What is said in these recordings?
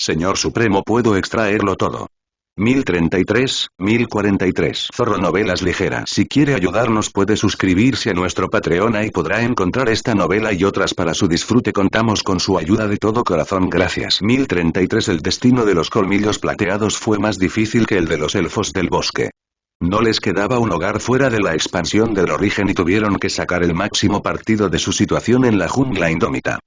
Señor Supremo, puedo extraerlo todo. 1033, 1043. Zorro Novelas Ligeras. Si quiere ayudarnos puede suscribirse a nuestro Patreon y podrá encontrar esta novela y otras para su disfrute. Contamos con su ayuda de todo corazón, gracias. 1033. El destino de los colmillos plateados fue más difícil que el de los elfos del bosque. No les quedaba un hogar fuera de la expansión del origen y tuvieron que sacar el máximo partido de su situación en la jungla indómita.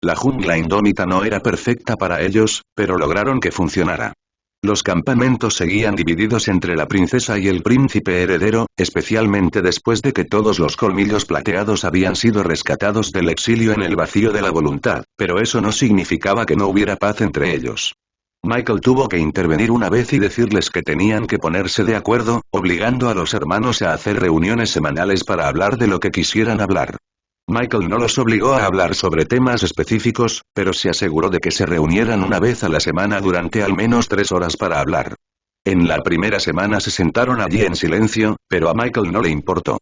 La jungla indómita no era perfecta para ellos, pero lograron que funcionara. Los campamentos seguían divididos entre la princesa y el príncipe heredero, especialmente después de que todos los colmillos plateados habían sido rescatados del exilio en el vacío de la voluntad, pero eso no significaba que no hubiera paz entre ellos. Michael tuvo que intervenir una vez y decirles que tenían que ponerse de acuerdo, obligando a los hermanos a hacer reuniones semanales para hablar de lo que quisieran hablar. Michael no los obligó a hablar sobre temas específicos, pero se aseguró de que se reunieran una vez a la semana durante al menos 3 horas para hablar. En la primera semana se sentaron allí en silencio, pero a Michael no le importó.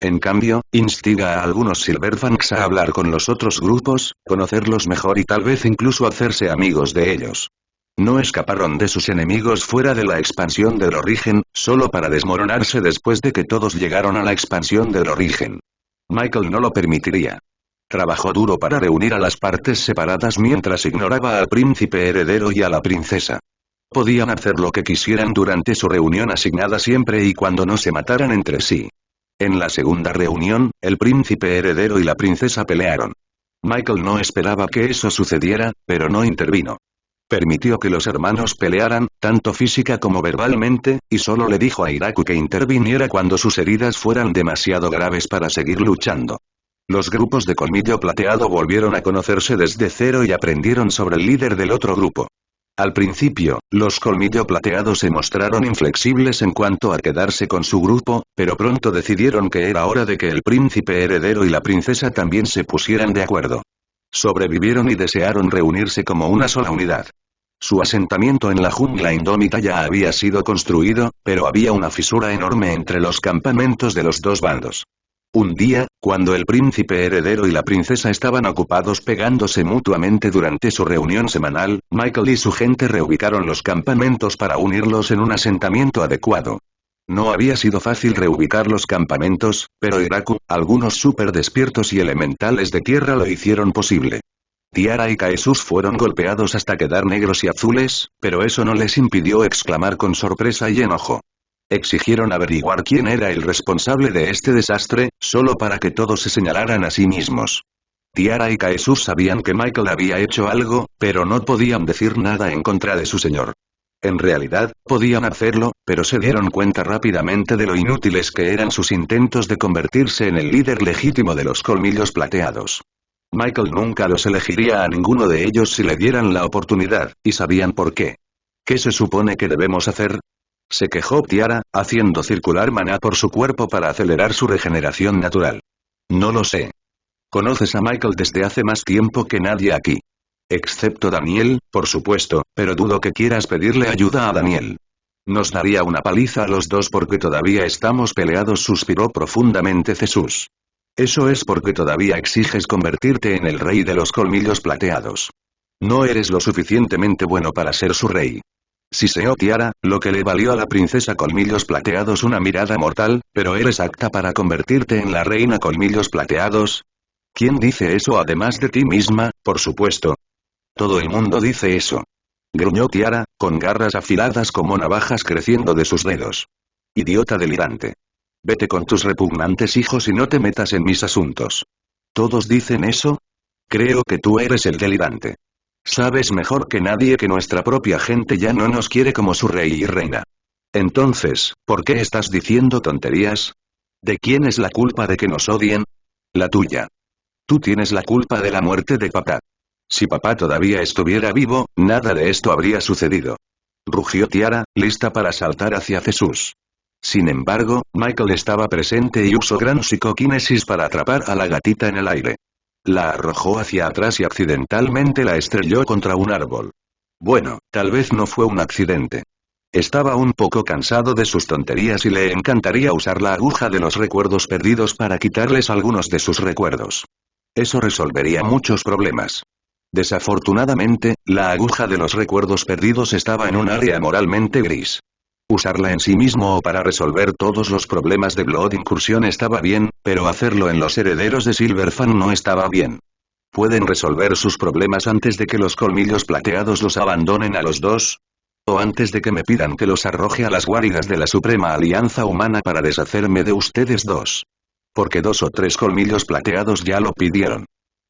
En cambio, instiga a algunos Silverfangs a hablar con los otros grupos, conocerlos mejor y tal vez incluso hacerse amigos de ellos. No escaparon de sus enemigos fuera de la expansión del origen, solo para desmoronarse después de que todos llegaron a la expansión del origen. Michael no lo permitiría. Trabajó duro para reunir a las partes separadas mientras ignoraba al príncipe heredero y a la princesa. Podían hacer lo que quisieran durante su reunión asignada siempre y cuando no se mataran entre sí. En la segunda reunión, el príncipe heredero y la princesa pelearon. Michael no esperaba que eso sucediera, pero no intervino. Permitió que los hermanos pelearan, tanto física como verbalmente, y solo le dijo a Hiraku que interviniera cuando sus heridas fueran demasiado graves para seguir luchando. Los grupos de colmillo plateado volvieron a conocerse desde cero y aprendieron sobre el líder del otro grupo. Al principio, los colmillo plateados se mostraron inflexibles en cuanto a quedarse con su grupo, pero pronto decidieron que era hora de que el príncipe heredero y la princesa también se pusieran de acuerdo. Sobrevivieron y desearon reunirse como una sola unidad. Su asentamiento en la jungla indómita ya había sido construido, pero había una fisura enorme entre los campamentos de los dos bandos. Un día, cuando el príncipe heredero y la princesa estaban ocupados pegándose mutuamente durante su reunión semanal, Michael y su gente reubicaron los campamentos para unirlos en un asentamiento adecuado. No había sido fácil reubicar los campamentos, pero Hiraku, algunos súper despiertos y elementales de tierra lo hicieron posible. Tiara y Kaesus fueron golpeados hasta quedar negros y azules, pero eso no les impidió exclamar con sorpresa y enojo. Exigieron averiguar quién era el responsable de este desastre, solo para que todos se señalaran a sí mismos. Tiara y Kaesus sabían que Michael había hecho algo, pero no podían decir nada en contra de su señor. En realidad, podían hacerlo, pero se dieron cuenta rápidamente de lo inútiles que eran sus intentos de convertirse en el líder legítimo de los colmillos plateados. Michael nunca los elegiría a ninguno de ellos si le dieran la oportunidad, y sabían por qué. ¿Qué se supone que debemos hacer? Se quejó Tiara, haciendo circular maná por su cuerpo para acelerar su regeneración natural. No lo sé. Conoces a Michael desde hace más tiempo que nadie aquí. Excepto Daniel, por supuesto, pero dudo que quieras pedirle ayuda a Daniel. Nos daría una paliza a los dos porque todavía estamos peleados, suspiró profundamente Jesús. Eso es porque todavía exiges convertirte en el rey de los colmillos plateados. No eres lo suficientemente bueno para ser su rey. Siseó Tiara, lo que le valió a la princesa Colmillos Plateados una mirada mortal, pero eres apta para convertirte en la reina Colmillos Plateados. ¿Quién dice eso además de ti misma? Por supuesto. Todo el mundo dice eso. Gruñó Tiara, con garras afiladas como navajas creciendo de sus dedos. Idiota delirante. Vete con tus repugnantes hijos y no te metas en mis asuntos. ¿Todos dicen eso? Creo que tú eres el delirante. Sabes mejor que nadie que nuestra propia gente ya no nos quiere como su rey y reina. Entonces, ¿por qué estás diciendo tonterías? ¿De quién es la culpa de que nos odien? La tuya. Tú tienes la culpa de la muerte de papá. Si papá todavía estuviera vivo, nada de esto habría sucedido. Rugió Tiara, lista para saltar hacia Jesús. Sin embargo, Michael estaba presente y usó gran psicoquinesis para atrapar a la gatita en el aire. La arrojó hacia atrás y accidentalmente la estrelló contra un árbol. Bueno, tal vez no fue un accidente. Estaba un poco cansado de sus tonterías y le encantaría usar la aguja de los recuerdos perdidos para quitarles algunos de sus recuerdos. Eso resolvería muchos problemas. Desafortunadamente, la aguja de los recuerdos perdidos estaba en un área moralmente gris. Usarla en sí mismo o para resolver todos los problemas de Blood Incursion estaba bien, pero hacerlo en los herederos de Silverfang no estaba bien. ¿Pueden resolver sus problemas antes de que los colmillos plateados los abandonen a los dos? ¿O antes de que me pidan que los arroje a las guaridas de la Suprema Alianza Humana para deshacerme de ustedes dos? Porque 2 o 3 colmillos plateados ya lo pidieron.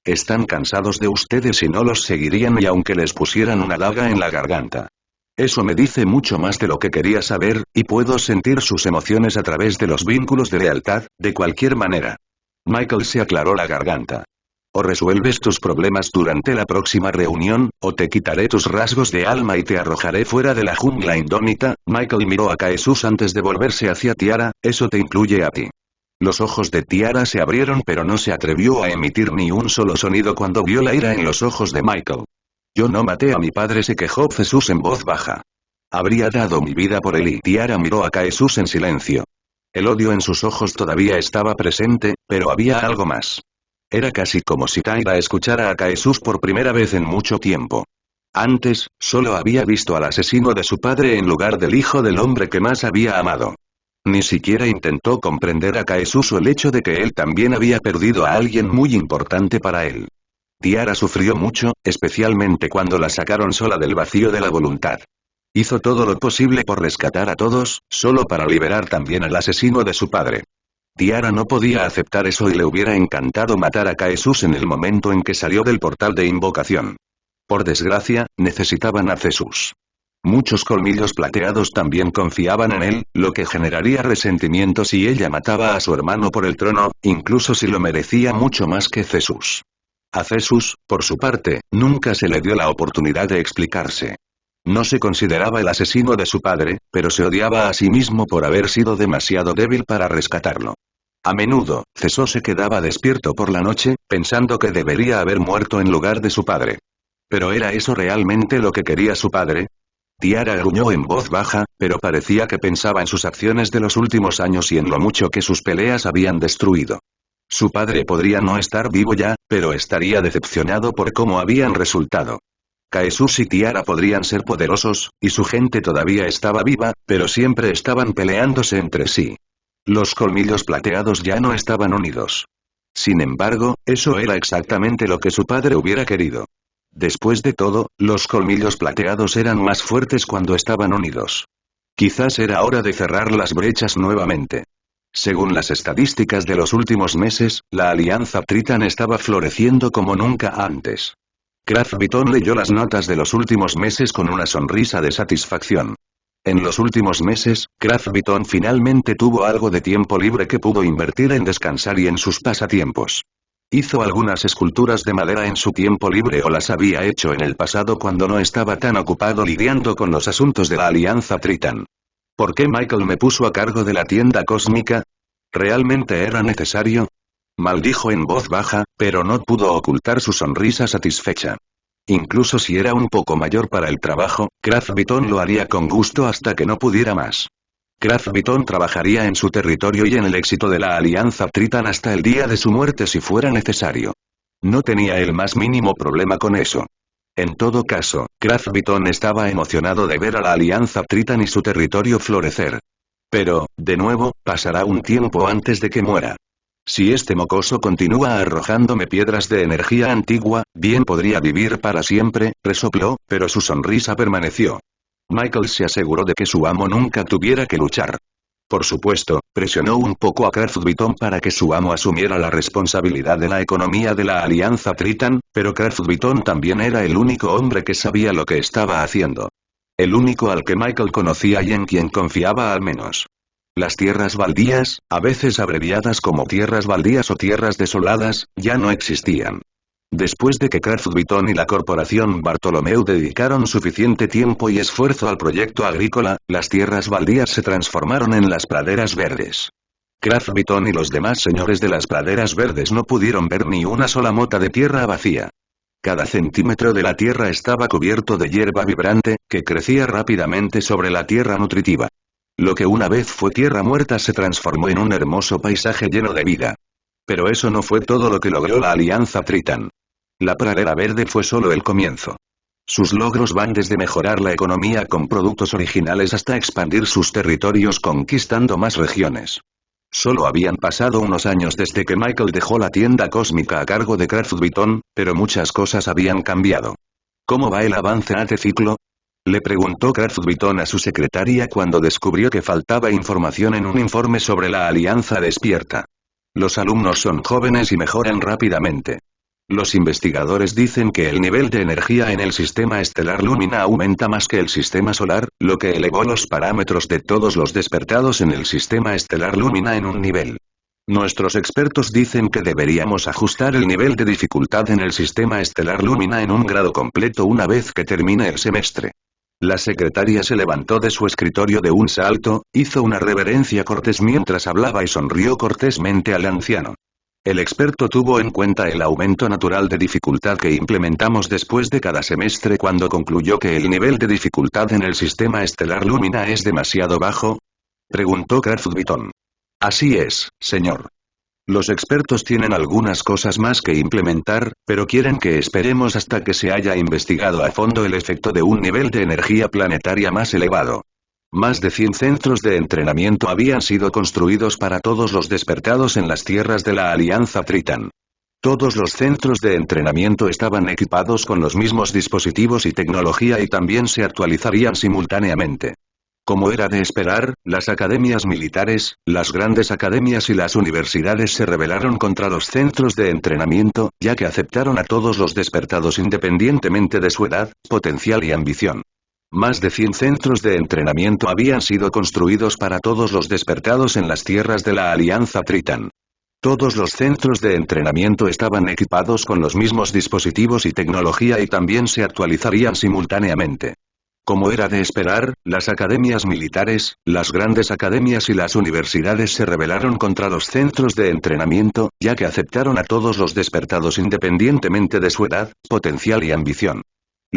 Están cansados de ustedes y no los seguirían ni aunque les pusieran una daga en la garganta. Eso me dice mucho más de lo que quería saber, y puedo sentir sus emociones a través de los vínculos de lealtad, de cualquier manera. Michael se aclaró la garganta. O resuelves tus problemas durante la próxima reunión, o te quitaré tus rasgos de alma y te arrojaré fuera de la jungla indómita. Michael miró a Caessus antes de volverse hacia Tiara, eso te incluye a ti. Los ojos de Tiara se abrieron pero no se atrevió a emitir ni un solo sonido cuando vio la ira en los ojos de Michael. Yo no maté a mi padre, se quejó Jesús en voz baja. Habría dado mi vida por él y Tiara miró a Caessus en silencio. El odio en sus ojos todavía estaba presente, pero había algo más. Era casi como si Tyra escuchara a Caessus por primera vez en mucho tiempo. Antes, solo había visto al asesino de su padre en lugar del hijo del hombre que más había amado. Ni siquiera intentó comprender a Caessus o el hecho de que él también había perdido a alguien muy importante para él. Tiara sufrió mucho, especialmente cuando la sacaron sola del vacío de la voluntad. Hizo todo lo posible por rescatar a todos, solo para liberar también al asesino de su padre. Tiara no podía aceptar eso y le hubiera encantado matar a Caessus en el momento en que salió del portal de invocación. Por desgracia, necesitaban a Jesús. Muchos colmillos plateados también confiaban en él, lo que generaría resentimiento si ella mataba a su hermano por el trono, incluso si lo merecía mucho más que Jesús. A Jesús, por su parte, nunca se le dio la oportunidad de explicarse. No se consideraba el asesino de su padre, pero se odiaba a sí mismo por haber sido demasiado débil para rescatarlo. A menudo, Jesús se quedaba despierto por la noche, pensando que debería haber muerto en lugar de su padre. ¿Pero era eso realmente lo que quería su padre? Tiara gruñó en voz baja, pero parecía que pensaba en sus acciones de los últimos años y en lo mucho que sus peleas habían destruido. Su padre podría no estar vivo ya, pero estaría decepcionado por cómo habían resultado. Caessus y Tiara podrían ser poderosos, y su gente todavía estaba viva, pero siempre estaban peleándose entre sí. Los colmillos plateados ya no estaban unidos. Sin embargo, eso era exactamente lo que su padre hubiera querido. Después de todo, los colmillos plateados eran más fuertes cuando estaban unidos. Quizás era hora de cerrar las brechas nuevamente. Según las estadísticas de los últimos meses, la Alianza Tritan estaba floreciendo como nunca antes. Kraft Biton leyó las notas de los últimos meses con una sonrisa de satisfacción. En los últimos meses, Kraft Biton finalmente tuvo algo de tiempo libre que pudo invertir en descansar y en sus pasatiempos. Hizo algunas esculturas de madera en su tiempo libre o las había hecho en el pasado cuando no estaba tan ocupado lidiando con los asuntos de la Alianza Tritan. ¿Por qué Michael me puso a cargo de la tienda cósmica? ¿Realmente era necesario? Maldijo en voz baja, pero no pudo ocultar su sonrisa satisfecha. Incluso si era un poco mayor para el trabajo, Kraft Biton lo haría con gusto hasta que no pudiera más. Kraft Biton trabajaría en su territorio y en el éxito de la Alianza Tritan hasta el día de su muerte si fuera necesario. No tenía el más mínimo problema con eso. En todo caso, Kraft Biton estaba emocionado de ver a la Alianza Tritan y su territorio florecer. Pero, de nuevo, pasará un tiempo antes de que muera. Si este mocoso continúa arrojándome piedras de energía antigua, bien podría vivir para siempre, resopló, pero su sonrisa permaneció. Michael se aseguró de que su amo nunca tuviera que luchar. Por supuesto, presionó un poco a Kraft Biton para que su amo asumiera la responsabilidad de la economía de la Alianza Tritan, pero Kraft Biton también era el único hombre que sabía lo que estaba haciendo. El único al que Michael conocía y en quien confiaba al menos. Las tierras baldías, a veces abreviadas como tierras baldías o tierras desoladas, ya no existían. Después de que Kraft Biton y la corporación Bartolomeu dedicaron suficiente tiempo y esfuerzo al proyecto agrícola, las tierras baldías se transformaron en las praderas verdes. Kraft Biton y los demás señores de las praderas verdes no pudieron ver ni una sola mota de tierra vacía. Cada centímetro de la tierra estaba cubierto de hierba vibrante, que crecía rápidamente sobre la tierra nutritiva. Lo que una vez fue tierra muerta se transformó en un hermoso paisaje lleno de vida. Pero eso no fue todo lo que logró la Alianza Tritan. La pradera verde fue solo el comienzo. Sus logros van desde mejorar la economía con productos originales hasta expandir sus territorios conquistando más regiones. Solo habían pasado unos años desde que Michael dejó la tienda cósmica a cargo de Craft Vuitton, pero muchas cosas habían cambiado. ¿Cómo va el avance a este ciclo? Le preguntó Craft Vuitton a su secretaria cuando descubrió que faltaba información en un informe sobre la Alianza Despierta. Los alumnos son jóvenes y mejoran rápidamente. Los investigadores dicen que el nivel de energía en el sistema estelar Lumina aumenta más que el sistema solar, lo que elevó los parámetros de todos los despertados en el sistema estelar Lumina en un nivel. Nuestros expertos dicen que deberíamos ajustar el nivel de dificultad en el sistema estelar Lumina en un grado completo una vez que termine el semestre. La secretaria se levantó de su escritorio de un salto, hizo una reverencia cortés mientras hablaba y sonrió cortésmente al anciano. El experto tuvo en cuenta el aumento natural de dificultad que implementamos después de cada semestre cuando concluyó que el nivel de dificultad en el sistema estelar Lumina es demasiado bajo. Preguntó Craft Vuitton. Así es, señor. Los expertos tienen algunas cosas más que implementar, pero quieren que esperemos hasta que se haya investigado a fondo el efecto de un nivel de energía planetaria más elevado. Más de 100 centros de entrenamiento habían sido construidos para todos los despertados en las tierras de la Alianza Tritan. Todos los centros de entrenamiento estaban equipados con los mismos dispositivos y tecnología y también se actualizarían simultáneamente. Como era de esperar, las academias militares, las grandes academias y las universidades se rebelaron contra los centros de entrenamiento, ya que aceptaron a todos los despertados independientemente de su edad, potencial y ambición. Más de 100 centros de entrenamiento habían sido construidos para todos los despertados en las tierras de la Alianza Tritan. Todos los centros de entrenamiento estaban equipados con los mismos dispositivos y tecnología y también se actualizarían simultáneamente. Como era de esperar, las academias militares, las grandes academias y las universidades se rebelaron contra los centros de entrenamiento, ya que aceptaron a todos los despertados independientemente de su edad, potencial y ambición.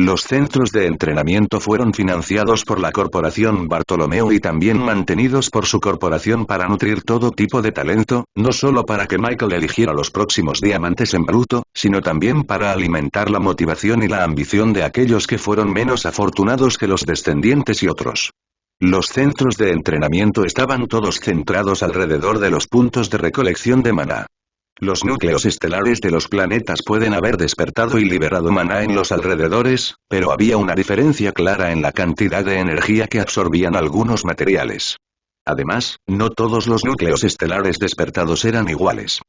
Los centros de entrenamiento fueron financiados por la corporación Bartolomeo y también mantenidos por su corporación para nutrir todo tipo de talento, no solo para que Michael eligiera los próximos diamantes en bruto, sino también para alimentar la motivación y la ambición de aquellos que fueron menos afortunados que los descendientes y otros. Los centros de entrenamiento estaban todos centrados alrededor de los puntos de recolección de maná. Los núcleos estelares de los planetas pueden haber despertado y liberado maná en los alrededores, pero había una diferencia clara en la cantidad de energía que absorbían algunos materiales. Además, no todos los núcleos estelares despertados eran iguales.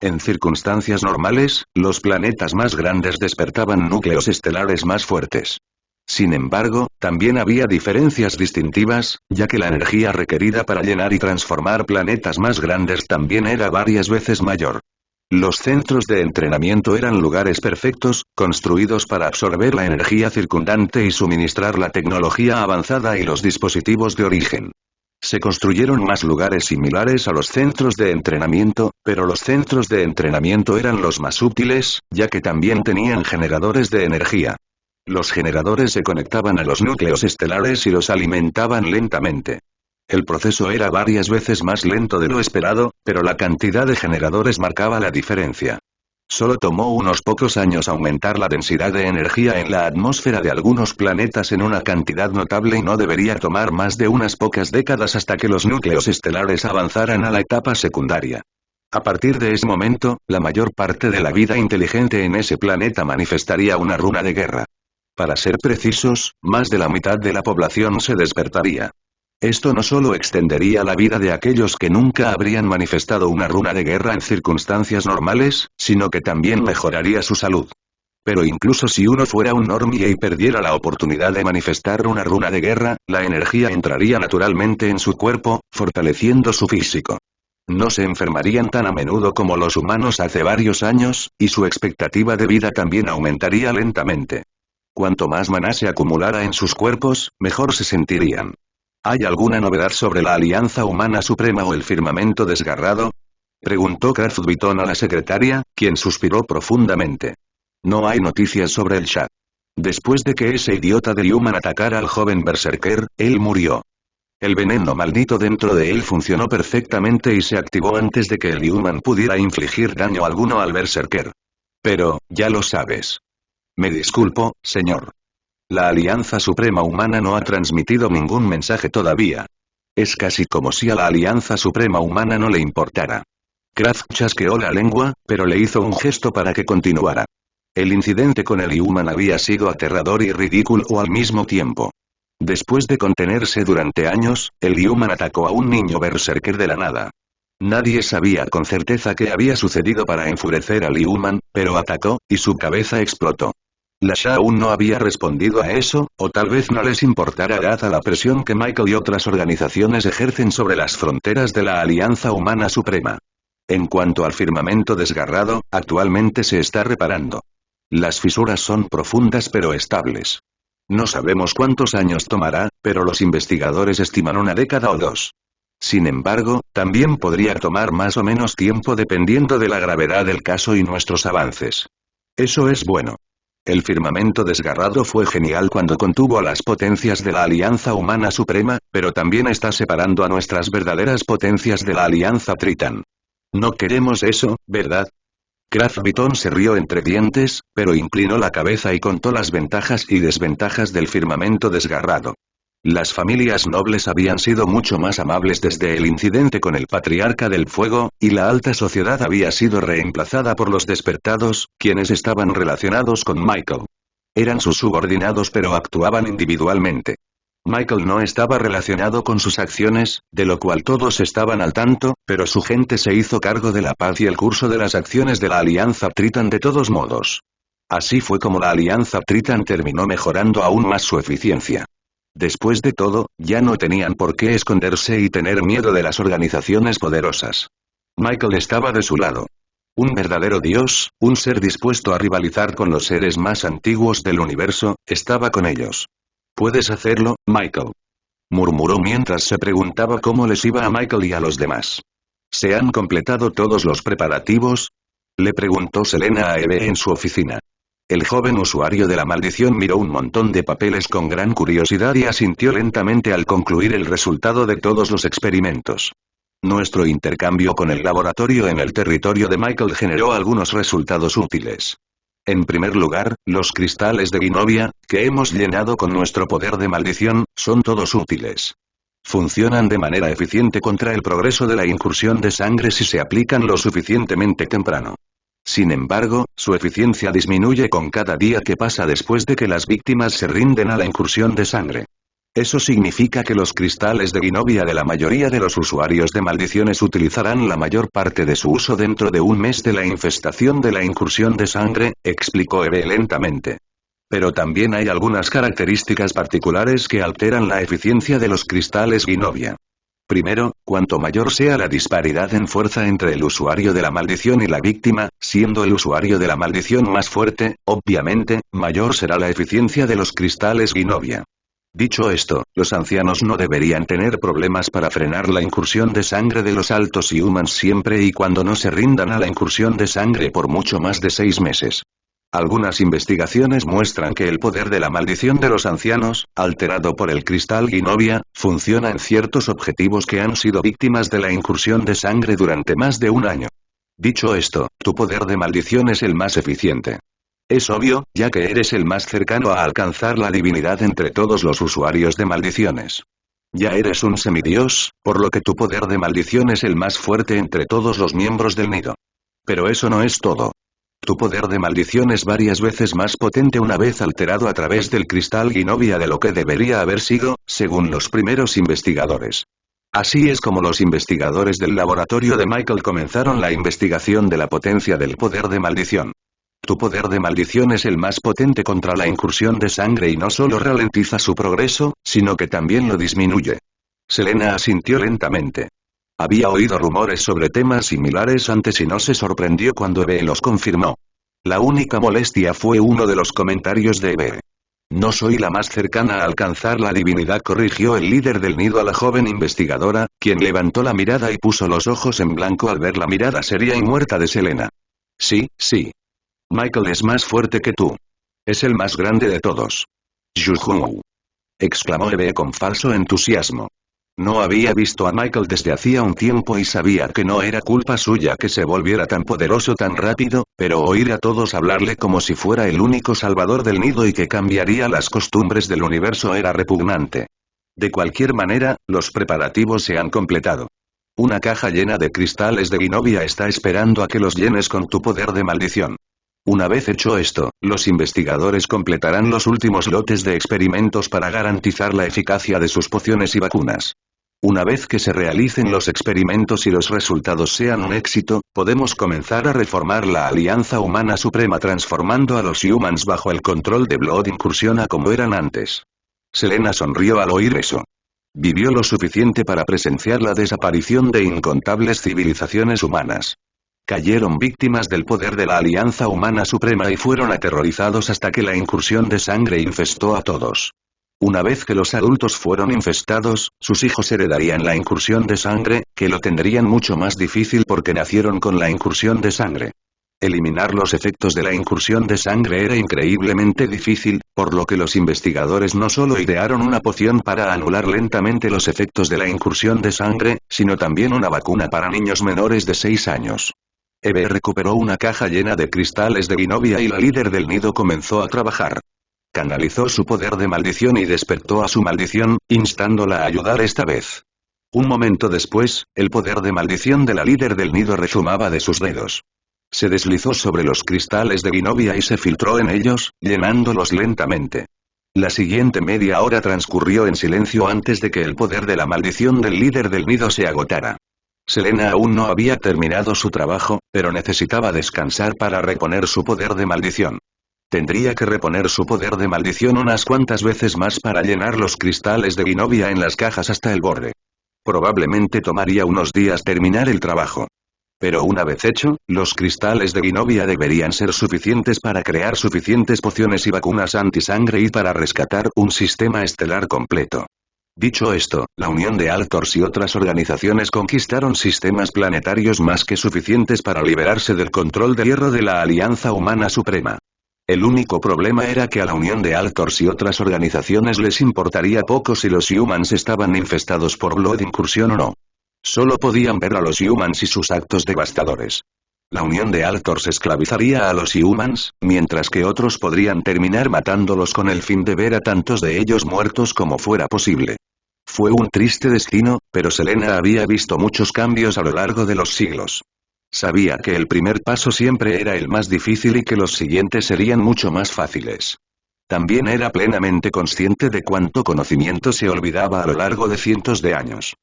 En circunstancias normales, los planetas más grandes despertaban núcleos estelares más fuertes. Sin embargo, también había diferencias distintivas, ya que la energía requerida para llenar y transformar planetas más grandes también era varias veces mayor. Los centros de entrenamiento eran lugares perfectos, construidos para absorber la energía circundante y suministrar la tecnología avanzada y los dispositivos de origen. Se construyeron más lugares similares a los centros de entrenamiento, pero los centros de entrenamiento eran los más útiles, ya que también tenían generadores de energía. Los generadores se conectaban a los núcleos estelares y los alimentaban lentamente. El proceso era varias veces más lento de lo esperado, pero la cantidad de generadores marcaba la diferencia. Solo tomó unos pocos años aumentar la densidad de energía en la atmósfera de algunos planetas en una cantidad notable y no debería tomar más de unas pocas décadas hasta que los núcleos estelares avanzaran a la etapa secundaria. A partir de ese momento, la mayor parte de la vida inteligente en ese planeta manifestaría una runa de guerra. Para ser precisos, más de la mitad de la población se despertaría. Esto no solo extendería la vida de aquellos que nunca habrían manifestado una runa de guerra en circunstancias normales, sino que también mejoraría su salud. Pero incluso si uno fuera un normie y perdiera la oportunidad de manifestar una runa de guerra, la energía entraría naturalmente en su cuerpo, fortaleciendo su físico. No se enfermarían tan a menudo como los humanos hace varios años, y su expectativa de vida también aumentaría lentamente. Cuanto más maná se acumulara en sus cuerpos, mejor se sentirían. ¿Hay alguna novedad sobre la Alianza Humana Suprema o el firmamento desgarrado? Preguntó Craft Vuitton a la secretaria, quien suspiró profundamente. No hay noticias sobre el chat. Después de que ese idiota de Human atacara al joven Berserker, él murió. El veneno maldito dentro de él funcionó perfectamente y se activó antes de que el Human pudiera infligir daño alguno al Berserker. Pero, ya lo sabes. Me disculpo, señor. La Alianza Suprema Humana no ha transmitido ningún mensaje todavía. Es casi como si a la Alianza Suprema Humana no le importara. Kraft chasqueó la lengua, pero le hizo un gesto para que continuara. El incidente con el Human había sido aterrador y ridículo al mismo tiempo. Después de contenerse durante años, el Human atacó a un niño berserker de la nada. Nadie sabía con certeza qué había sucedido para enfurecer al Human, pero atacó, y su cabeza explotó. La Sha aún no había respondido a eso, o tal vez no les importara dada la presión que Michael y otras organizaciones ejercen sobre las fronteras de la Alianza Humana Suprema. En cuanto al firmamento desgarrado, actualmente se está reparando. Las fisuras son profundas pero estables. No sabemos cuántos años tomará, pero los investigadores estiman una década o dos. Sin embargo, también podría tomar más o menos tiempo dependiendo de la gravedad del caso y nuestros avances. Eso es bueno. El firmamento desgarrado fue genial cuando contuvo a las potencias de la Alianza Humana Suprema, pero también está separando a nuestras verdaderas potencias de la Alianza Tritan. No queremos eso, ¿verdad? Kraft Biton se rió entre dientes, pero inclinó la cabeza y contó las ventajas y desventajas del firmamento desgarrado. Las familias nobles habían sido mucho más amables desde el incidente con el Patriarca del Fuego, y la alta sociedad había sido reemplazada por los despertados, quienes estaban relacionados con Michael. Eran sus subordinados pero actuaban individualmente. Michael no estaba relacionado con sus acciones, de lo cual todos estaban al tanto, pero su gente se hizo cargo de la paz y el curso de las acciones de la Alianza Tritan de todos modos. Así fue como la Alianza Tritan terminó mejorando aún más su eficiencia. Después de todo, ya no tenían por qué esconderse y tener miedo de las organizaciones poderosas. Michael estaba de su lado. Un verdadero dios, un ser dispuesto a rivalizar con los seres más antiguos del universo, estaba con ellos. «Puedes hacerlo, Michael», murmuró mientras se preguntaba cómo les iba a Michael y a los demás. «¿Se han completado todos los preparativos?», le preguntó Selena a Eve en su oficina. El joven usuario de la maldición miró un montón de papeles con gran curiosidad y asintió lentamente al concluir el resultado de todos los experimentos. Nuestro intercambio con el laboratorio en el territorio de Michael generó algunos resultados útiles. En primer lugar, los cristales de Genovia, que hemos llenado con nuestro poder de maldición, son todos útiles. Funcionan de manera eficiente contra el progreso de la incursión de sangre si se aplican lo suficientemente temprano. Sin embargo, su eficiencia disminuye con cada día que pasa después de que las víctimas se rinden a la incursión de sangre. Eso significa que los cristales de Genovia de la mayoría de los usuarios de maldiciones utilizarán la mayor parte de su uso dentro de un mes de la infestación de la incursión de sangre, explicó Eve lentamente. Pero también hay algunas características particulares que alteran la eficiencia de los cristales Genovia. Primero, cuanto mayor sea la disparidad en fuerza entre el usuario de la maldición y la víctima, siendo el usuario de la maldición más fuerte, obviamente, mayor será la eficiencia de los cristales Genovia. Dicho esto, los ancianos no deberían tener problemas para frenar la incursión de sangre de los altos humans siempre y cuando no se rindan a la incursión de sangre por mucho más de 6 meses. Algunas investigaciones muestran que el poder de la maldición de los ancianos, alterado por el cristal Genovia, funciona en ciertos objetivos que han sido víctimas de la incursión de sangre durante más de un año. Dicho esto, tu poder de maldición es el más eficiente. Es obvio, ya que eres el más cercano a alcanzar la divinidad entre todos los usuarios de maldiciones. Ya eres un semidios, por lo que tu poder de maldición es el más fuerte entre todos los miembros del nido. Pero eso no es todo. Tu poder de maldición es varias veces más potente una vez alterado a través del cristal Genovia de lo que debería haber sido, según los primeros investigadores. Así es como los investigadores del laboratorio de Michael comenzaron la investigación de la potencia del poder de maldición. Tu poder de maldición es el más potente contra la incursión de sangre y no solo ralentiza su progreso, sino que también lo disminuye. Selena asintió lentamente. Había oído rumores sobre temas similares antes y no se sorprendió cuando Eve los confirmó. La única molestia fue uno de los comentarios de Eve. No soy la más cercana a alcanzar la divinidad, corrigió el líder del nido a la joven investigadora, quien levantó la mirada y puso los ojos en blanco al ver la mirada seria y muerta de Selena. Sí, sí. Michael es más fuerte que tú. Es el más grande de todos. Yuhu, exclamó Eve con falso entusiasmo. No había visto a Michael desde hacía un tiempo y sabía que no era culpa suya que se volviera tan poderoso tan rápido, pero oír a todos hablarle como si fuera el único salvador del nido y que cambiaría las costumbres del universo era repugnante. De cualquier manera, los preparativos se han completado. Una caja llena de cristales de Genovia está esperando a que los llenes con tu poder de maldición. Una vez hecho esto, los investigadores completarán los últimos lotes de experimentos para garantizar la eficacia de sus pociones y vacunas. Una vez que se realicen los experimentos y los resultados sean un éxito, podemos comenzar a reformar la Alianza Humana Suprema transformando a los Humans bajo el control de Blood Incursion a como eran antes. Selena sonrió al oír eso. Vivió lo suficiente para presenciar la desaparición de incontables civilizaciones humanas. Cayeron víctimas del poder de la Alianza Humana Suprema y fueron aterrorizados hasta que la incursión de sangre infestó a todos. Una vez que los adultos fueron infestados, sus hijos heredarían la incursión de sangre, que lo tendrían mucho más difícil porque nacieron con la incursión de sangre. Eliminar los efectos de la incursión de sangre era increíblemente difícil, por lo que los investigadores no solo idearon una poción para anular lentamente los efectos de la incursión de sangre, sino también una vacuna para niños menores de 6 años. Eve recuperó una caja llena de cristales de Genovia y la líder del nido comenzó a trabajar. Canalizó su poder de maldición y despertó a su maldición, instándola a ayudar esta vez. Un momento después, el poder de maldición de la líder del nido rezumaba de sus dedos. Se deslizó sobre los cristales de Genovia y se filtró en ellos, llenándolos lentamente. La siguiente media hora transcurrió en silencio antes de que el poder de la maldición del líder del nido se agotara. Selena aún no había terminado su trabajo, pero necesitaba descansar para reponer su poder de maldición. Tendría que reponer su poder de maldición unas cuantas veces más para llenar los cristales de Genovia en las cajas hasta el borde. Probablemente tomaría unos días terminar el trabajo. Pero una vez hecho, los cristales de Genovia deberían ser suficientes para crear suficientes pociones y vacunas antisangre y para rescatar un sistema estelar completo. Dicho esto, la Unión de Altors y otras organizaciones conquistaron sistemas planetarios más que suficientes para liberarse del control de hierro de la Alianza Humana Suprema. El único problema era que a la Unión de Altors y otras organizaciones les importaría poco si los Humans estaban infestados por Blood Incursion o no. Solo podían ver a los Humans y sus actos devastadores. La Unión de Altors esclavizaría a los Humans, mientras que otros podrían terminar matándolos con el fin de ver a tantos de ellos muertos como fuera posible. Fue un triste destino, pero Selena había visto muchos cambios a lo largo de los siglos. Sabía que el primer paso siempre era el más difícil y que los siguientes serían mucho más fáciles. También era plenamente consciente de cuánto conocimiento se olvidaba a lo largo de cientos de años.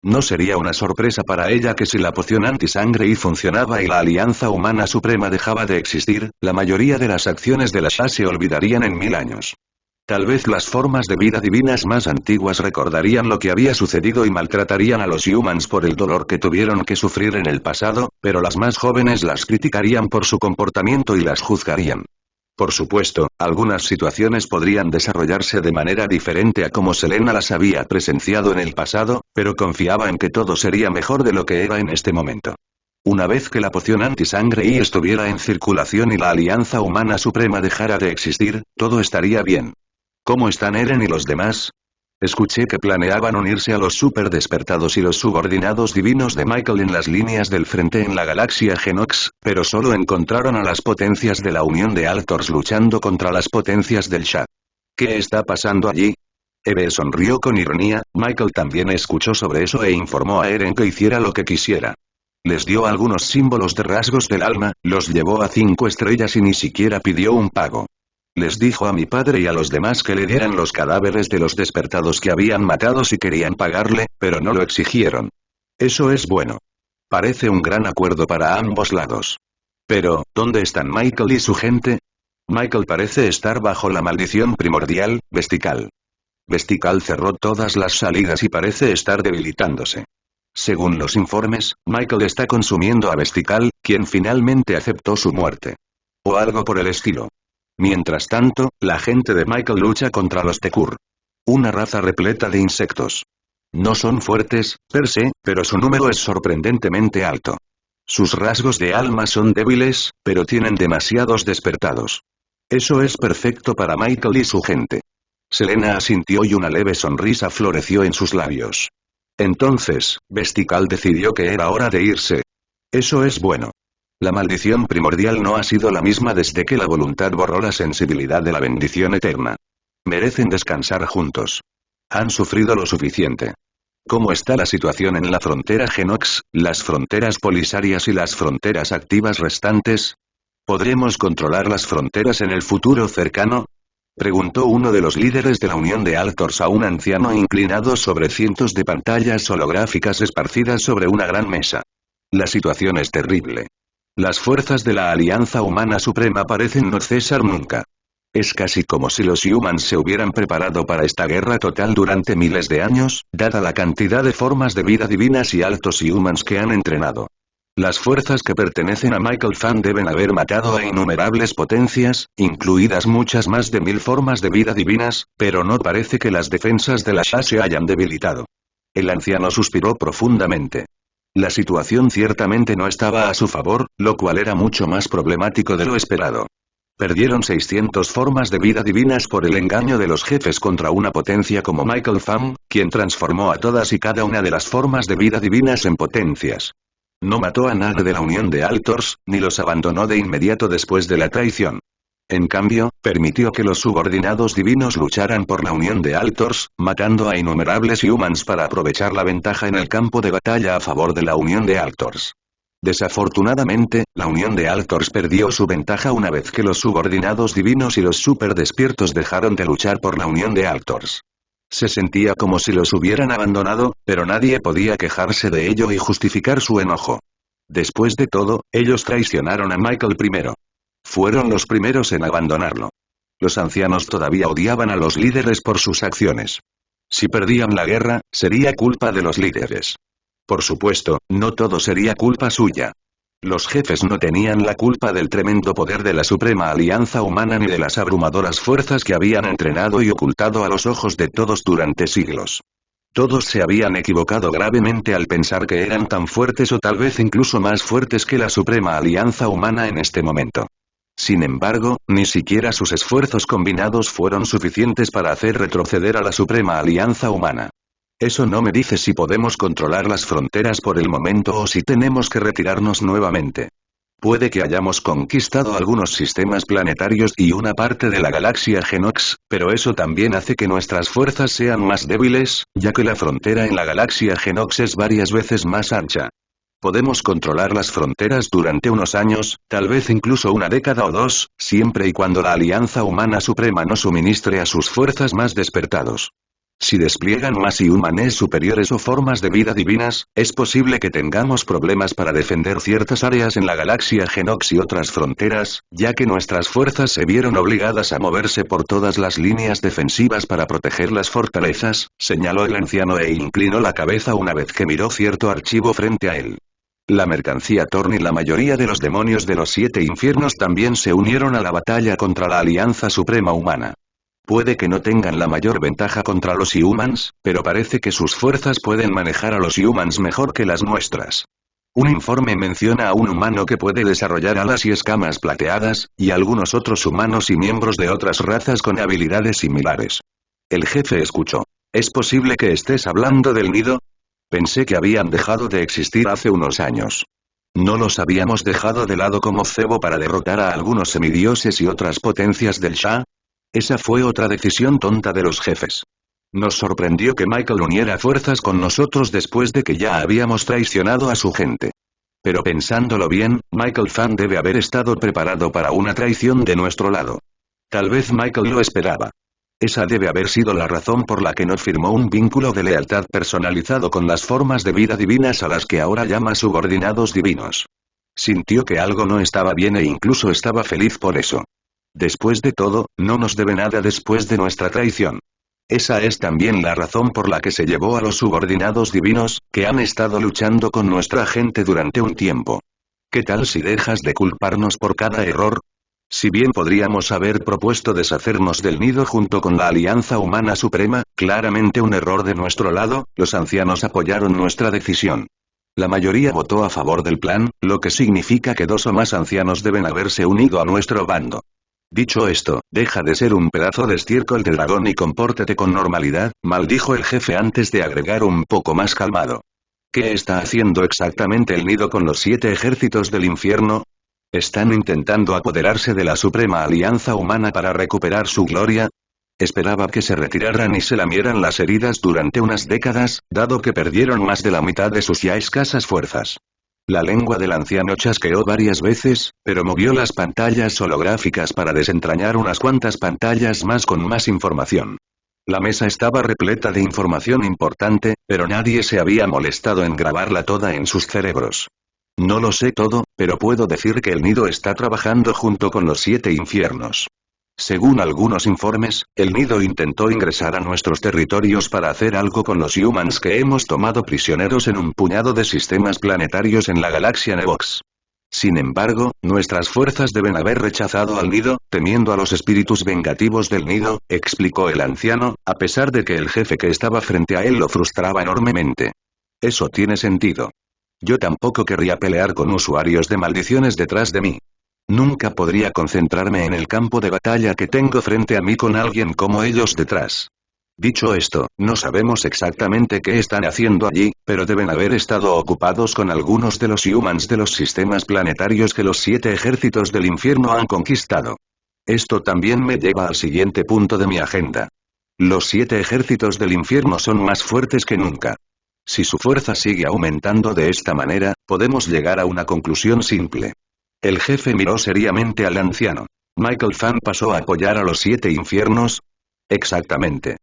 No sería una sorpresa para ella que si la poción antisangre y funcionaba y la Alianza Humana Suprema dejaba de existir, la mayoría de las acciones de la Shah se olvidarían en 1000 años. Tal vez las formas de vida divinas más antiguas recordarían lo que había sucedido y maltratarían a los Humans por el dolor que tuvieron que sufrir en el pasado, pero las más jóvenes las criticarían por su comportamiento y las juzgarían. Por supuesto, algunas situaciones podrían desarrollarse de manera diferente a como Selena las había presenciado en el pasado, pero confiaba en que todo sería mejor de lo que era en este momento. Una vez que la poción antisangre Y estuviera en circulación y la Alianza Humana Suprema dejara de existir, todo estaría bien. ¿Cómo están Eren y los demás? Escuché que planeaban unirse a los super despertados y los subordinados divinos de Michael en las líneas del frente en la galaxia Genox, pero solo encontraron a las potencias de la Unión de Altors luchando contra las potencias del Shah. ¿Qué está pasando allí? Eve sonrió con ironía. Michael también escuchó sobre eso e informó a Eren que hiciera lo que quisiera. Les dio algunos símbolos de rasgos del alma, los llevó a 5 estrellas y ni siquiera pidió un pago. Les dijo a mi padre y a los demás que le dieran los cadáveres de los despertados que habían matado si querían pagarle, pero no lo exigieron. Eso es bueno. Parece un gran acuerdo para ambos lados. Pero, ¿dónde están Michael y su gente? Michael parece estar bajo la maldición primordial, Vestical. Vestical cerró todas las salidas y parece estar debilitándose. Según los informes, Michael está consumiendo a Vestical, quien finalmente aceptó su muerte. O algo por el estilo. Mientras tanto, la gente de Michael lucha contra los Tekur. Una raza repleta de insectos. No son fuertes, per se, pero su número es sorprendentemente alto. Sus rasgos de alma son débiles, pero tienen demasiados despertados. Eso es perfecto para Michael y su gente. Selena asintió y una leve sonrisa floreció en sus labios. Entonces, Vestical decidió que era hora de irse. Eso es bueno. La maldición primordial no ha sido la misma desde que la voluntad borró la sensibilidad de la bendición eterna. Merecen descansar juntos. Han sufrido lo suficiente. ¿Cómo está la situación en la frontera Genox, las fronteras polisarias y las fronteras activas restantes? ¿Podremos controlar las fronteras en el futuro cercano? Preguntó uno de los líderes de la Unión de Altors a un anciano inclinado sobre cientos de pantallas holográficas esparcidas sobre una gran mesa. La situación es terrible. Las fuerzas de la Alianza Humana Suprema parecen no cesar nunca. Es casi como si los humans se hubieran preparado para esta guerra total durante miles de años, dada la cantidad de formas de vida divinas y altos humans que han entrenado. Las fuerzas que pertenecen a Michael Fan deben haber matado a innumerables potencias, incluidas muchas más de 1000 formas de vida divinas, pero no parece que las defensas de la Sha se hayan debilitado. El anciano suspiró profundamente. La situación ciertamente no estaba a su favor, lo cual era mucho más problemático de lo esperado. Perdieron 600 formas de vida divinas por el engaño de los jefes contra una potencia como Michael Fan, quien transformó a todas y cada una de las formas de vida divinas en potencias. No mató a nadie de la Unión de Altors, ni los abandonó de inmediato después de la traición. En cambio, permitió que los subordinados divinos lucharan por la Unión de Altors, matando a innumerables humans para aprovechar la ventaja en el campo de batalla a favor de la Unión de Altors. Desafortunadamente, la Unión de Altors perdió su ventaja una vez que los subordinados divinos y los super despiertos dejaron de luchar por la Unión de Altors. Se sentía como si los hubieran abandonado, pero nadie podía quejarse de ello y justificar su enojo. Después de todo, ellos traicionaron a Michael primero. Fueron los primeros en abandonarlo. Los ancianos todavía odiaban a los líderes por sus acciones. Si perdían la guerra, sería culpa de los líderes. Por supuesto, no todo sería culpa suya. Los jefes no tenían la culpa del tremendo poder de la Suprema Alianza Humana ni de las abrumadoras fuerzas que habían entrenado y ocultado a los ojos de todos durante siglos. Todos se habían equivocado gravemente al pensar que eran tan fuertes o tal vez incluso más fuertes que la Suprema Alianza Humana en este momento. Sin embargo, ni siquiera sus esfuerzos combinados fueron suficientes para hacer retroceder a la Suprema Alianza Humana. Eso no me dice si podemos controlar las fronteras por el momento o si tenemos que retirarnos nuevamente. Puede que hayamos conquistado algunos sistemas planetarios y una parte de la galaxia Genox, pero eso también hace que nuestras fuerzas sean más débiles, ya que la frontera en la galaxia Genox es varias veces más ancha. Podemos controlar las fronteras durante unos años, tal vez incluso una década o dos, siempre y cuando la Alianza Humana Suprema nos suministre a sus fuerzas más despertados. Si despliegan más humanes superiores o formas de vida divinas, es posible que tengamos problemas para defender ciertas áreas en la galaxia Genox y otras fronteras, ya que nuestras fuerzas se vieron obligadas a moverse por todas las líneas defensivas para proteger las fortalezas, señaló el anciano e inclinó la cabeza una vez que miró cierto archivo frente a él. La mercancía Thorn y la mayoría de los demonios de los 7 infiernos también se unieron a la batalla contra la Alianza Suprema Humana. Puede que no tengan la mayor ventaja contra los humans, pero parece que sus fuerzas pueden manejar a los humans mejor que las nuestras. Un informe menciona a un humano que puede desarrollar alas y escamas plateadas, y algunos otros humanos y miembros de otras razas con habilidades similares. El jefe escuchó. ¿Es posible que estés hablando del nido? Pensé que habían dejado de existir hace unos años. ¿No los habíamos dejado de lado como cebo para derrotar a algunos semidioses y otras potencias del Sha? Esa fue otra decisión tonta de los jefes. Nos sorprendió que Michael uniera fuerzas con nosotros después de que ya habíamos traicionado a su gente. Pero pensándolo bien, Michael Fan debe haber estado preparado para una traición de nuestro lado. Tal vez Michael lo esperaba. Esa debe haber sido la razón por la que no firmó un vínculo de lealtad personalizado con las formas de vida divinas a las que ahora llama subordinados divinos. Sintió que algo no estaba bien e incluso estaba feliz por eso. Después de todo, no nos debe nada después de nuestra traición. Esa es también la razón por la que se llevó a los subordinados divinos, que han estado luchando con nuestra gente durante un tiempo. ¿Qué tal si dejas de culparnos por cada error? Si bien podríamos haber propuesto deshacernos del nido junto con la Alianza Humana Suprema, claramente un error de nuestro lado, los ancianos apoyaron nuestra decisión. La mayoría votó a favor del plan, lo que significa que 2 o más ancianos deben haberse unido a nuestro bando. Dicho esto, deja de ser un pedazo de estiércol de dragón y compórtate con normalidad, maldijo el jefe antes de agregar un poco más calmado. ¿Qué está haciendo exactamente el nido con los 7 ejércitos del infierno? ¿Están intentando apoderarse de la Suprema Alianza Humana para recuperar su gloria? Esperaba que se retiraran y se lamieran las heridas durante unas décadas, dado que perdieron más de la mitad de sus ya escasas fuerzas. La lengua del anciano chasqueó varias veces, pero movió las pantallas holográficas para desentrañar unas cuantas pantallas más con más información. La mesa estaba repleta de información importante, pero nadie se había molestado en grabarla toda en sus cerebros. No lo sé todo, pero puedo decir que el nido está trabajando junto con los 7 infiernos. Según algunos informes, el nido intentó ingresar a nuestros territorios para hacer algo con los humans que hemos tomado prisioneros en un puñado de sistemas planetarios en la galaxia Nevox. Sin embargo, nuestras fuerzas deben haber rechazado al nido, temiendo a los espíritus vengativos del nido, explicó el anciano, a pesar de que el jefe que estaba frente a él lo frustraba enormemente. Eso tiene sentido. Yo tampoco querría pelear con usuarios de maldiciones detrás de mí. Nunca podría concentrarme en el campo de batalla que tengo frente a mí con alguien como ellos detrás. Dicho esto, no sabemos exactamente qué están haciendo allí, pero deben haber estado ocupados con algunos de los humans de los sistemas planetarios que los 7 ejércitos del infierno han conquistado. Esto también me lleva al siguiente punto de mi agenda. Los 7 ejércitos del infierno son más fuertes que nunca. Si su fuerza sigue aumentando de esta manera, podemos llegar a una conclusión simple. El jefe miró seriamente al anciano. ¿Michael Fan pasó a apoyar a los 7 infiernos? Exactamente.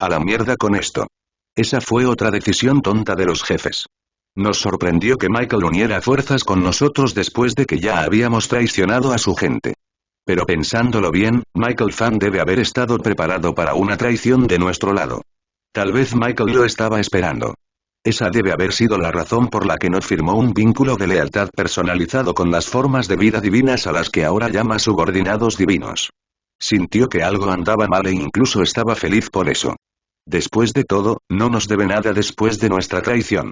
A la mierda con esto. Esa fue otra decisión tonta de los jefes. Nos sorprendió que Michael uniera fuerzas con nosotros después de que ya habíamos traicionado a su gente. Pero pensándolo bien, Michael Fan debe haber estado preparado para una traición de nuestro lado. Tal vez Michael lo estaba esperando. Esa debe haber sido la razón por la que no firmó un vínculo de lealtad personalizado con las formas de vida divinas a las que ahora llama subordinados divinos. Sintió que algo andaba mal e incluso estaba feliz por eso. Después de todo, no nos debe nada después de nuestra traición.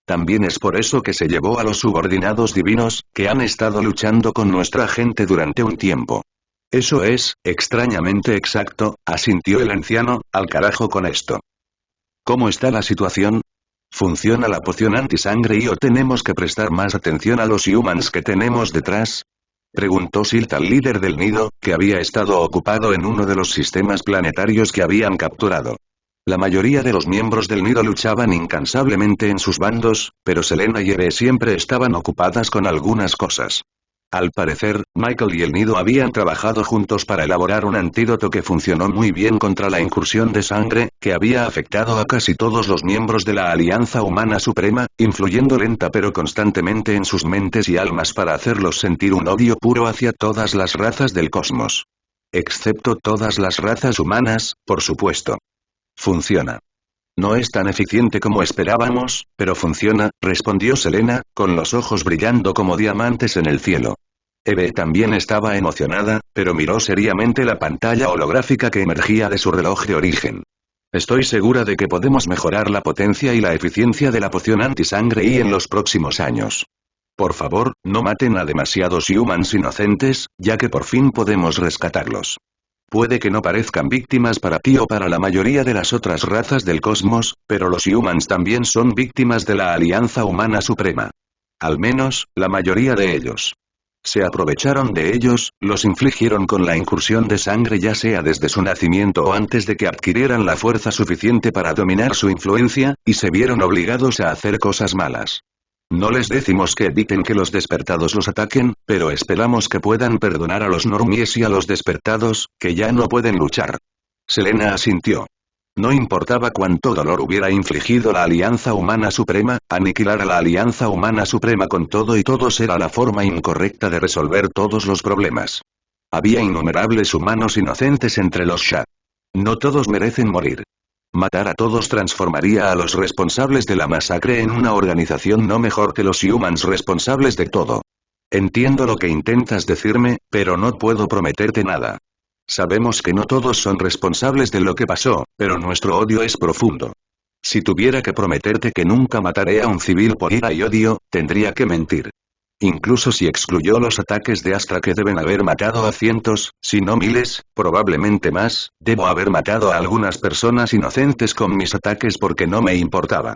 También es por eso que se llevó a los subordinados divinos, que han estado luchando con nuestra gente durante un tiempo. Eso es, extrañamente exacto, asintió el anciano, al carajo con esto. ¿Cómo está la situación? ¿Funciona la poción antisangre y o tenemos que prestar más atención a los humans que tenemos detrás? Preguntó Silt al líder del nido, que había estado ocupado en uno de los sistemas planetarios que habían capturado. La mayoría de los miembros del nido luchaban incansablemente en sus bandos, pero Selena y Eve siempre estaban ocupadas con algunas cosas. Al parecer, Michael y el nido habían trabajado juntos para elaborar un antídoto que funcionó muy bien contra la incursión de sangre, que había afectado a casi todos los miembros de la Alianza Humana Suprema, influyendo lenta pero constantemente en sus mentes y almas para hacerlos sentir un odio puro hacia todas las razas del cosmos. Excepto todas las razas humanas, por supuesto. Funciona. No es tan eficiente como esperábamos, pero funciona, respondió Selena, con los ojos brillando como diamantes en el cielo. Eve también estaba emocionada, pero miró seriamente la pantalla holográfica que emergía de su reloj de origen. Estoy segura de que podemos mejorar la potencia y la eficiencia de la poción antisangre y en los próximos años. Por favor, no maten a demasiados humans inocentes, ya que por fin podemos rescatarlos. Puede que no parezcan víctimas para ti o para la mayoría de las otras razas del cosmos, pero los humans también son víctimas de la Alianza Humana Suprema. Al menos, la mayoría de ellos. Se aprovecharon de ellos, los infligieron con la incursión de sangre ya sea desde su nacimiento o antes de que adquirieran la fuerza suficiente para dominar su influencia, y se vieron obligados a hacer cosas malas. No les decimos que eviten que los despertados los ataquen, pero esperamos que puedan perdonar a los normies y a los despertados, que ya no pueden luchar. Selena asintió. No importaba cuánto dolor hubiera infligido la Alianza Humana Suprema, aniquilar a la Alianza Humana Suprema con todo y todos era la forma incorrecta de resolver todos los problemas. Había innumerables humanos inocentes entre los Shah. No todos merecen morir. Matar a todos transformaría a los responsables de la masacre en una organización no mejor que los humans responsables de todo. Entiendo lo que intentas decirme, pero no puedo prometerte nada. Sabemos que no todos son responsables de lo que pasó, pero nuestro odio es profundo. Si tuviera que prometerte que nunca mataré a un civil por ira y odio, tendría que mentir. Incluso si excluyó los ataques de Astra que deben haber matado a cientos, si no miles, probablemente más, debo haber matado a algunas personas inocentes con mis ataques porque no me importaba.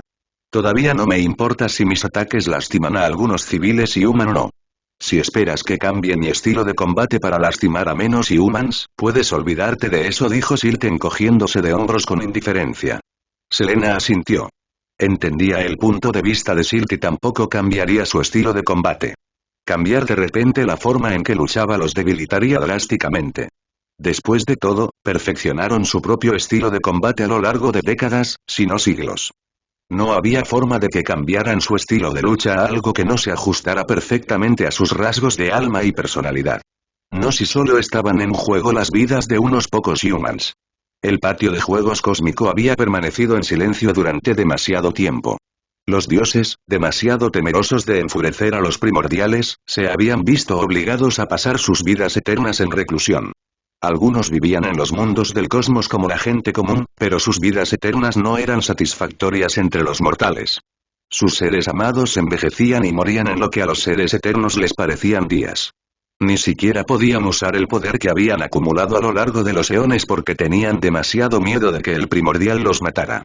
Todavía no me importa si mis ataques lastiman a algunos civiles y humanos o no. Si esperas que cambie mi estilo de combate para lastimar a menos y humans, puedes olvidarte de eso, dijo Silk encogiéndose de hombros con indiferencia. Selena asintió. Entendía el punto de vista de Silk y tampoco cambiaría su estilo de combate. Cambiar de repente la forma en que luchaba los debilitaría drásticamente. Después de todo, perfeccionaron su propio estilo de combate a lo largo de décadas, si no siglos. No había forma de que cambiaran su estilo de lucha a algo que no se ajustara perfectamente a sus rasgos de alma y personalidad. No si solo estaban en juego las vidas de unos pocos humans. El patio de juegos cósmico había permanecido en silencio durante demasiado tiempo. Los dioses, demasiado temerosos de enfurecer a los primordiales, se habían visto obligados a pasar sus vidas eternas en reclusión. Algunos vivían en los mundos del cosmos como la gente común, pero sus vidas eternas no eran satisfactorias entre los mortales. Sus seres amados envejecían y morían en lo que a los seres eternos les parecían días. Ni siquiera podían usar el poder que habían acumulado a lo largo de los eones porque tenían demasiado miedo de que el primordial los matara.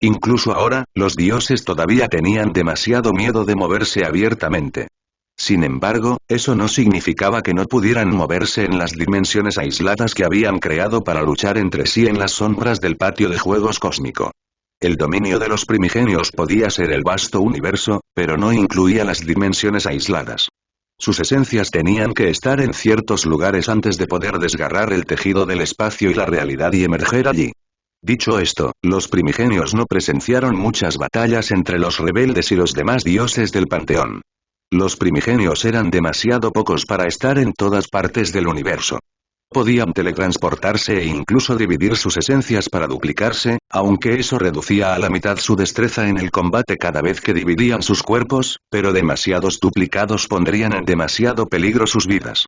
Incluso ahora, los dioses todavía tenían demasiado miedo de moverse abiertamente. Sin embargo, eso no significaba que no pudieran moverse en las dimensiones aisladas que habían creado para luchar entre sí en las sombras del patio de juegos cósmico. El dominio de los primigenios podía ser el vasto universo, pero no incluía las dimensiones aisladas. Sus esencias tenían que estar en ciertos lugares antes de poder desgarrar el tejido del espacio y la realidad y emerger allí. Dicho esto, los primigenios no presenciaron muchas batallas entre los rebeldes y los demás dioses del panteón. Los primigenios eran demasiado pocos para estar en todas partes del universo. Podían teletransportarse e incluso dividir sus esencias para duplicarse, aunque eso reducía a la mitad su destreza en el combate cada vez que dividían sus cuerpos, pero demasiados duplicados pondrían en demasiado peligro sus vidas.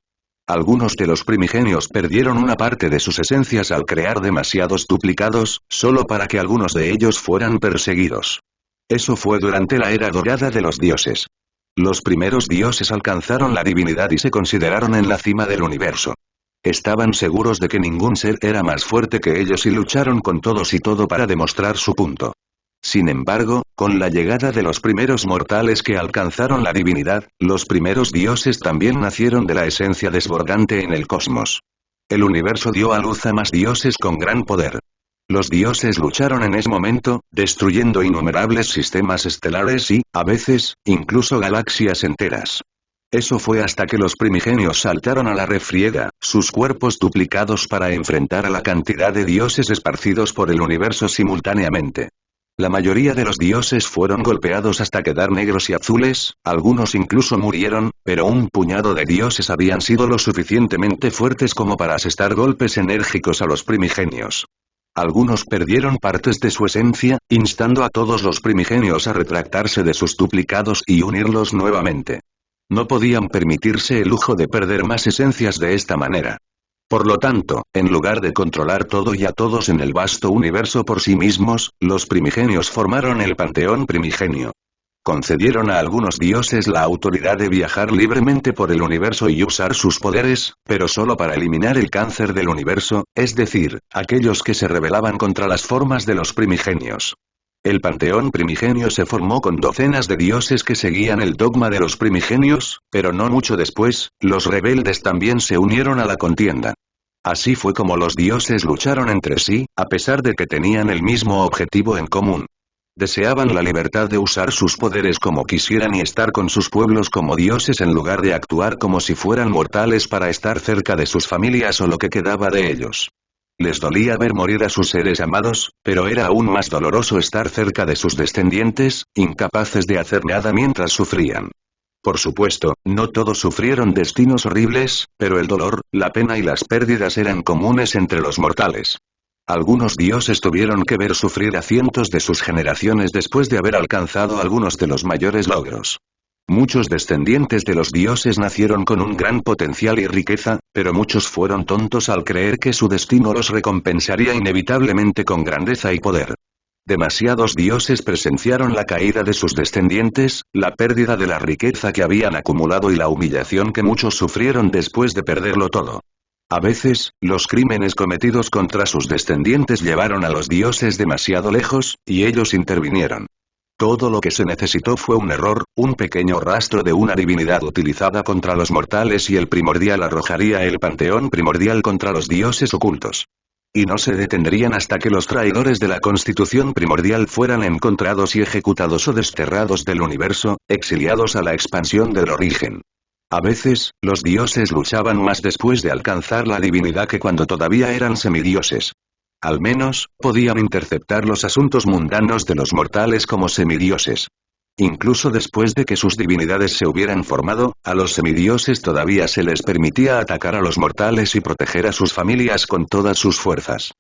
Algunos de los primigenios perdieron una parte de sus esencias al crear demasiados duplicados, solo para que algunos de ellos fueran perseguidos. Eso fue durante la era dorada de los dioses. Los primeros dioses alcanzaron la divinidad y se consideraron en la cima del universo. Estaban seguros de que ningún ser era más fuerte que ellos y lucharon con todos y todo para demostrar su punto. Sin embargo, con la llegada de los primeros mortales que alcanzaron la divinidad, los primeros dioses también nacieron de la esencia desbordante en el cosmos. El universo dio a luz a más dioses con gran poder. Los dioses lucharon en ese momento, destruyendo innumerables sistemas estelares y, a veces, incluso galaxias enteras. Eso fue hasta que los primigenios saltaron a la refriega, sus cuerpos duplicados para enfrentar a la cantidad de dioses esparcidos por el universo simultáneamente. La mayoría de los dioses fueron golpeados hasta quedar negros y azules, algunos incluso murieron, pero un puñado de dioses habían sido lo suficientemente fuertes como para asestar golpes enérgicos a los primigenios. Algunos perdieron partes de su esencia, instando a todos los primigenios a retractarse de sus duplicados y unirlos nuevamente. No podían permitirse el lujo de perder más esencias de esta manera. Por lo tanto, en lugar de controlar todo y a todos en el vasto universo por sí mismos, los primigenios formaron el panteón primigenio. Concedieron a algunos dioses la autoridad de viajar libremente por el universo y usar sus poderes, pero solo para eliminar el cáncer del universo, es decir, aquellos que se rebelaban contra las formas de los primigenios. El panteón primigenio se formó con docenas de dioses que seguían el dogma de los primigenios, pero no mucho después, los rebeldes también se unieron a la contienda. Así fue como los dioses lucharon entre sí, a pesar de que tenían el mismo objetivo en común. Deseaban la libertad de usar sus poderes como quisieran y estar con sus pueblos como dioses en lugar de actuar como si fueran mortales para estar cerca de sus familias o lo que quedaba de ellos. Les dolía ver morir a sus seres amados, pero era aún más doloroso estar cerca de sus descendientes, incapaces de hacer nada mientras sufrían. Por supuesto, no todos sufrieron destinos horribles, pero el dolor, la pena y las pérdidas eran comunes entre los mortales. Algunos dioses tuvieron que ver sufrir a cientos de sus generaciones después de haber alcanzado algunos de los mayores logros. Muchos descendientes de los dioses nacieron con un gran potencial y riqueza, pero muchos fueron tontos al creer que su destino los recompensaría inevitablemente con grandeza y poder. Demasiados dioses presenciaron la caída de sus descendientes, la pérdida de la riqueza que habían acumulado y la humillación que muchos sufrieron después de perderlo todo. A veces, los crímenes cometidos contra sus descendientes llevaron a los dioses demasiado lejos, y ellos intervinieron. Todo lo que se necesitó fue un error, un pequeño rastro de una divinidad utilizada contra los mortales y el primordial arrojaría el panteón primordial contra los dioses ocultos. Y no se detendrían hasta que los traidores de la constitución primordial fueran encontrados y ejecutados o desterrados del universo, exiliados a la expansión del origen. A veces, los dioses luchaban más después de alcanzar la divinidad que cuando todavía eran semidioses. Al menos, podían interceptar los asuntos mundanos de los mortales como semidioses. Incluso después de que sus divinidades se hubieran formado, a los semidioses todavía se les permitía atacar a los mortales y proteger a sus familias con todas sus fuerzas.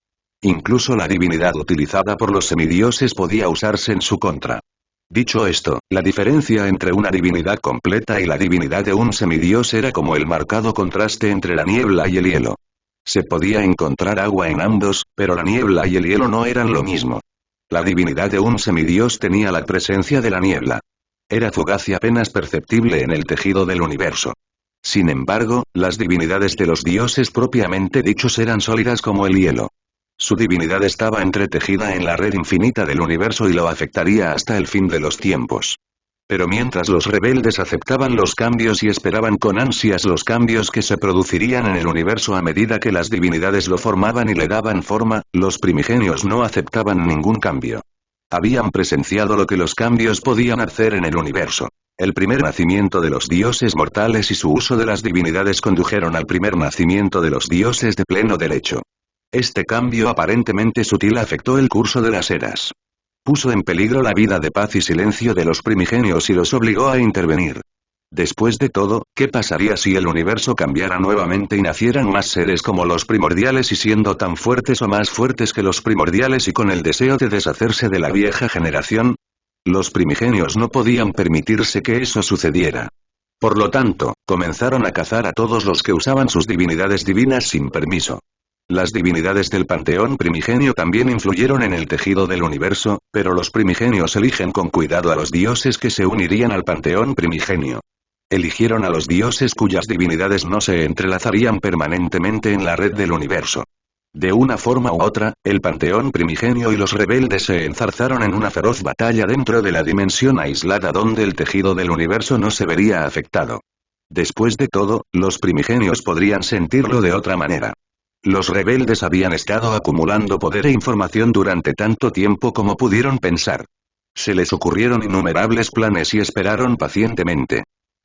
Incluso la divinidad utilizada por los semidioses podía usarse en su contra. Dicho esto, la diferencia entre una divinidad completa y la divinidad de un semidios era como el marcado contraste entre la niebla y el hielo. Se podía encontrar agua en ambos, pero la niebla y el hielo no eran lo mismo. La divinidad de un semidios tenía la presencia de la niebla. Era fugaz y apenas perceptible en el tejido del universo. Sin embargo, las divinidades de los dioses propiamente dichos eran sólidas como el hielo. Su divinidad estaba entretejida en la red infinita del universo y lo afectaría hasta el fin de los tiempos. Pero mientras los rebeldes aceptaban los cambios y esperaban con ansias los cambios que se producirían en el universo a medida que las divinidades lo formaban y le daban forma, los primigenios no aceptaban ningún cambio. Habían presenciado lo que los cambios podían hacer en el universo. El primer nacimiento de los dioses mortales y su uso de las divinidades condujeron al primer nacimiento de los dioses de pleno derecho. Este cambio aparentemente sutil afectó el curso de las eras. Puso en peligro la vida de paz y silencio de los primigenios y los obligó a intervenir. Después de todo, ¿qué pasaría si el universo cambiara nuevamente y nacieran más seres como los primordiales y siendo tan fuertes o más fuertes que los primordiales y con el deseo de deshacerse de la vieja generación? Los primigenios no podían permitirse que eso sucediera. Por lo tanto, comenzaron a cazar a todos los que usaban sus divinidades divinas sin permiso. Las divinidades del panteón primigenio también influyeron en el tejido del universo, pero los primigenios eligen con cuidado a los dioses que se unirían al panteón primigenio. Eligieron a los dioses cuyas divinidades no se entrelazarían permanentemente en la red del universo. De una forma u otra, el panteón primigenio y los rebeldes se enzarzaron en una feroz batalla dentro de la dimensión aislada donde el tejido del universo no se vería afectado. Después de todo, los primigenios podrían sentirlo de otra manera. Los rebeldes habían estado acumulando poder e información durante tanto tiempo como pudieron pensar. Se les ocurrieron innumerables planes y esperaron pacientemente.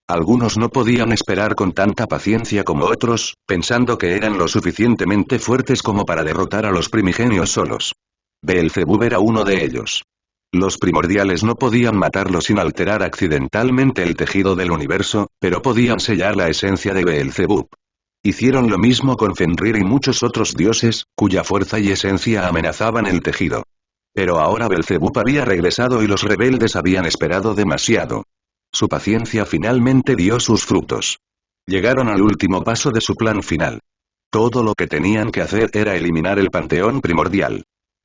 Algunos no podían esperar con tanta paciencia como otros, pensando que eran lo suficientemente fuertes como para derrotar a los primigenios solos. Beelzebub era uno de ellos. Los primordiales no podían matarlo sin alterar accidentalmente el tejido del universo, pero podían sellar la esencia de Beelzebub. Hicieron lo mismo con Fenrir y muchos otros dioses, cuya fuerza y esencia amenazaban el tejido. Pero ahora Beelzebub había regresado y los rebeldes habían esperado demasiado. Su paciencia finalmente dio sus frutos. Llegaron al último paso de su plan final. Todo lo que tenían que hacer era eliminar el panteón primordial.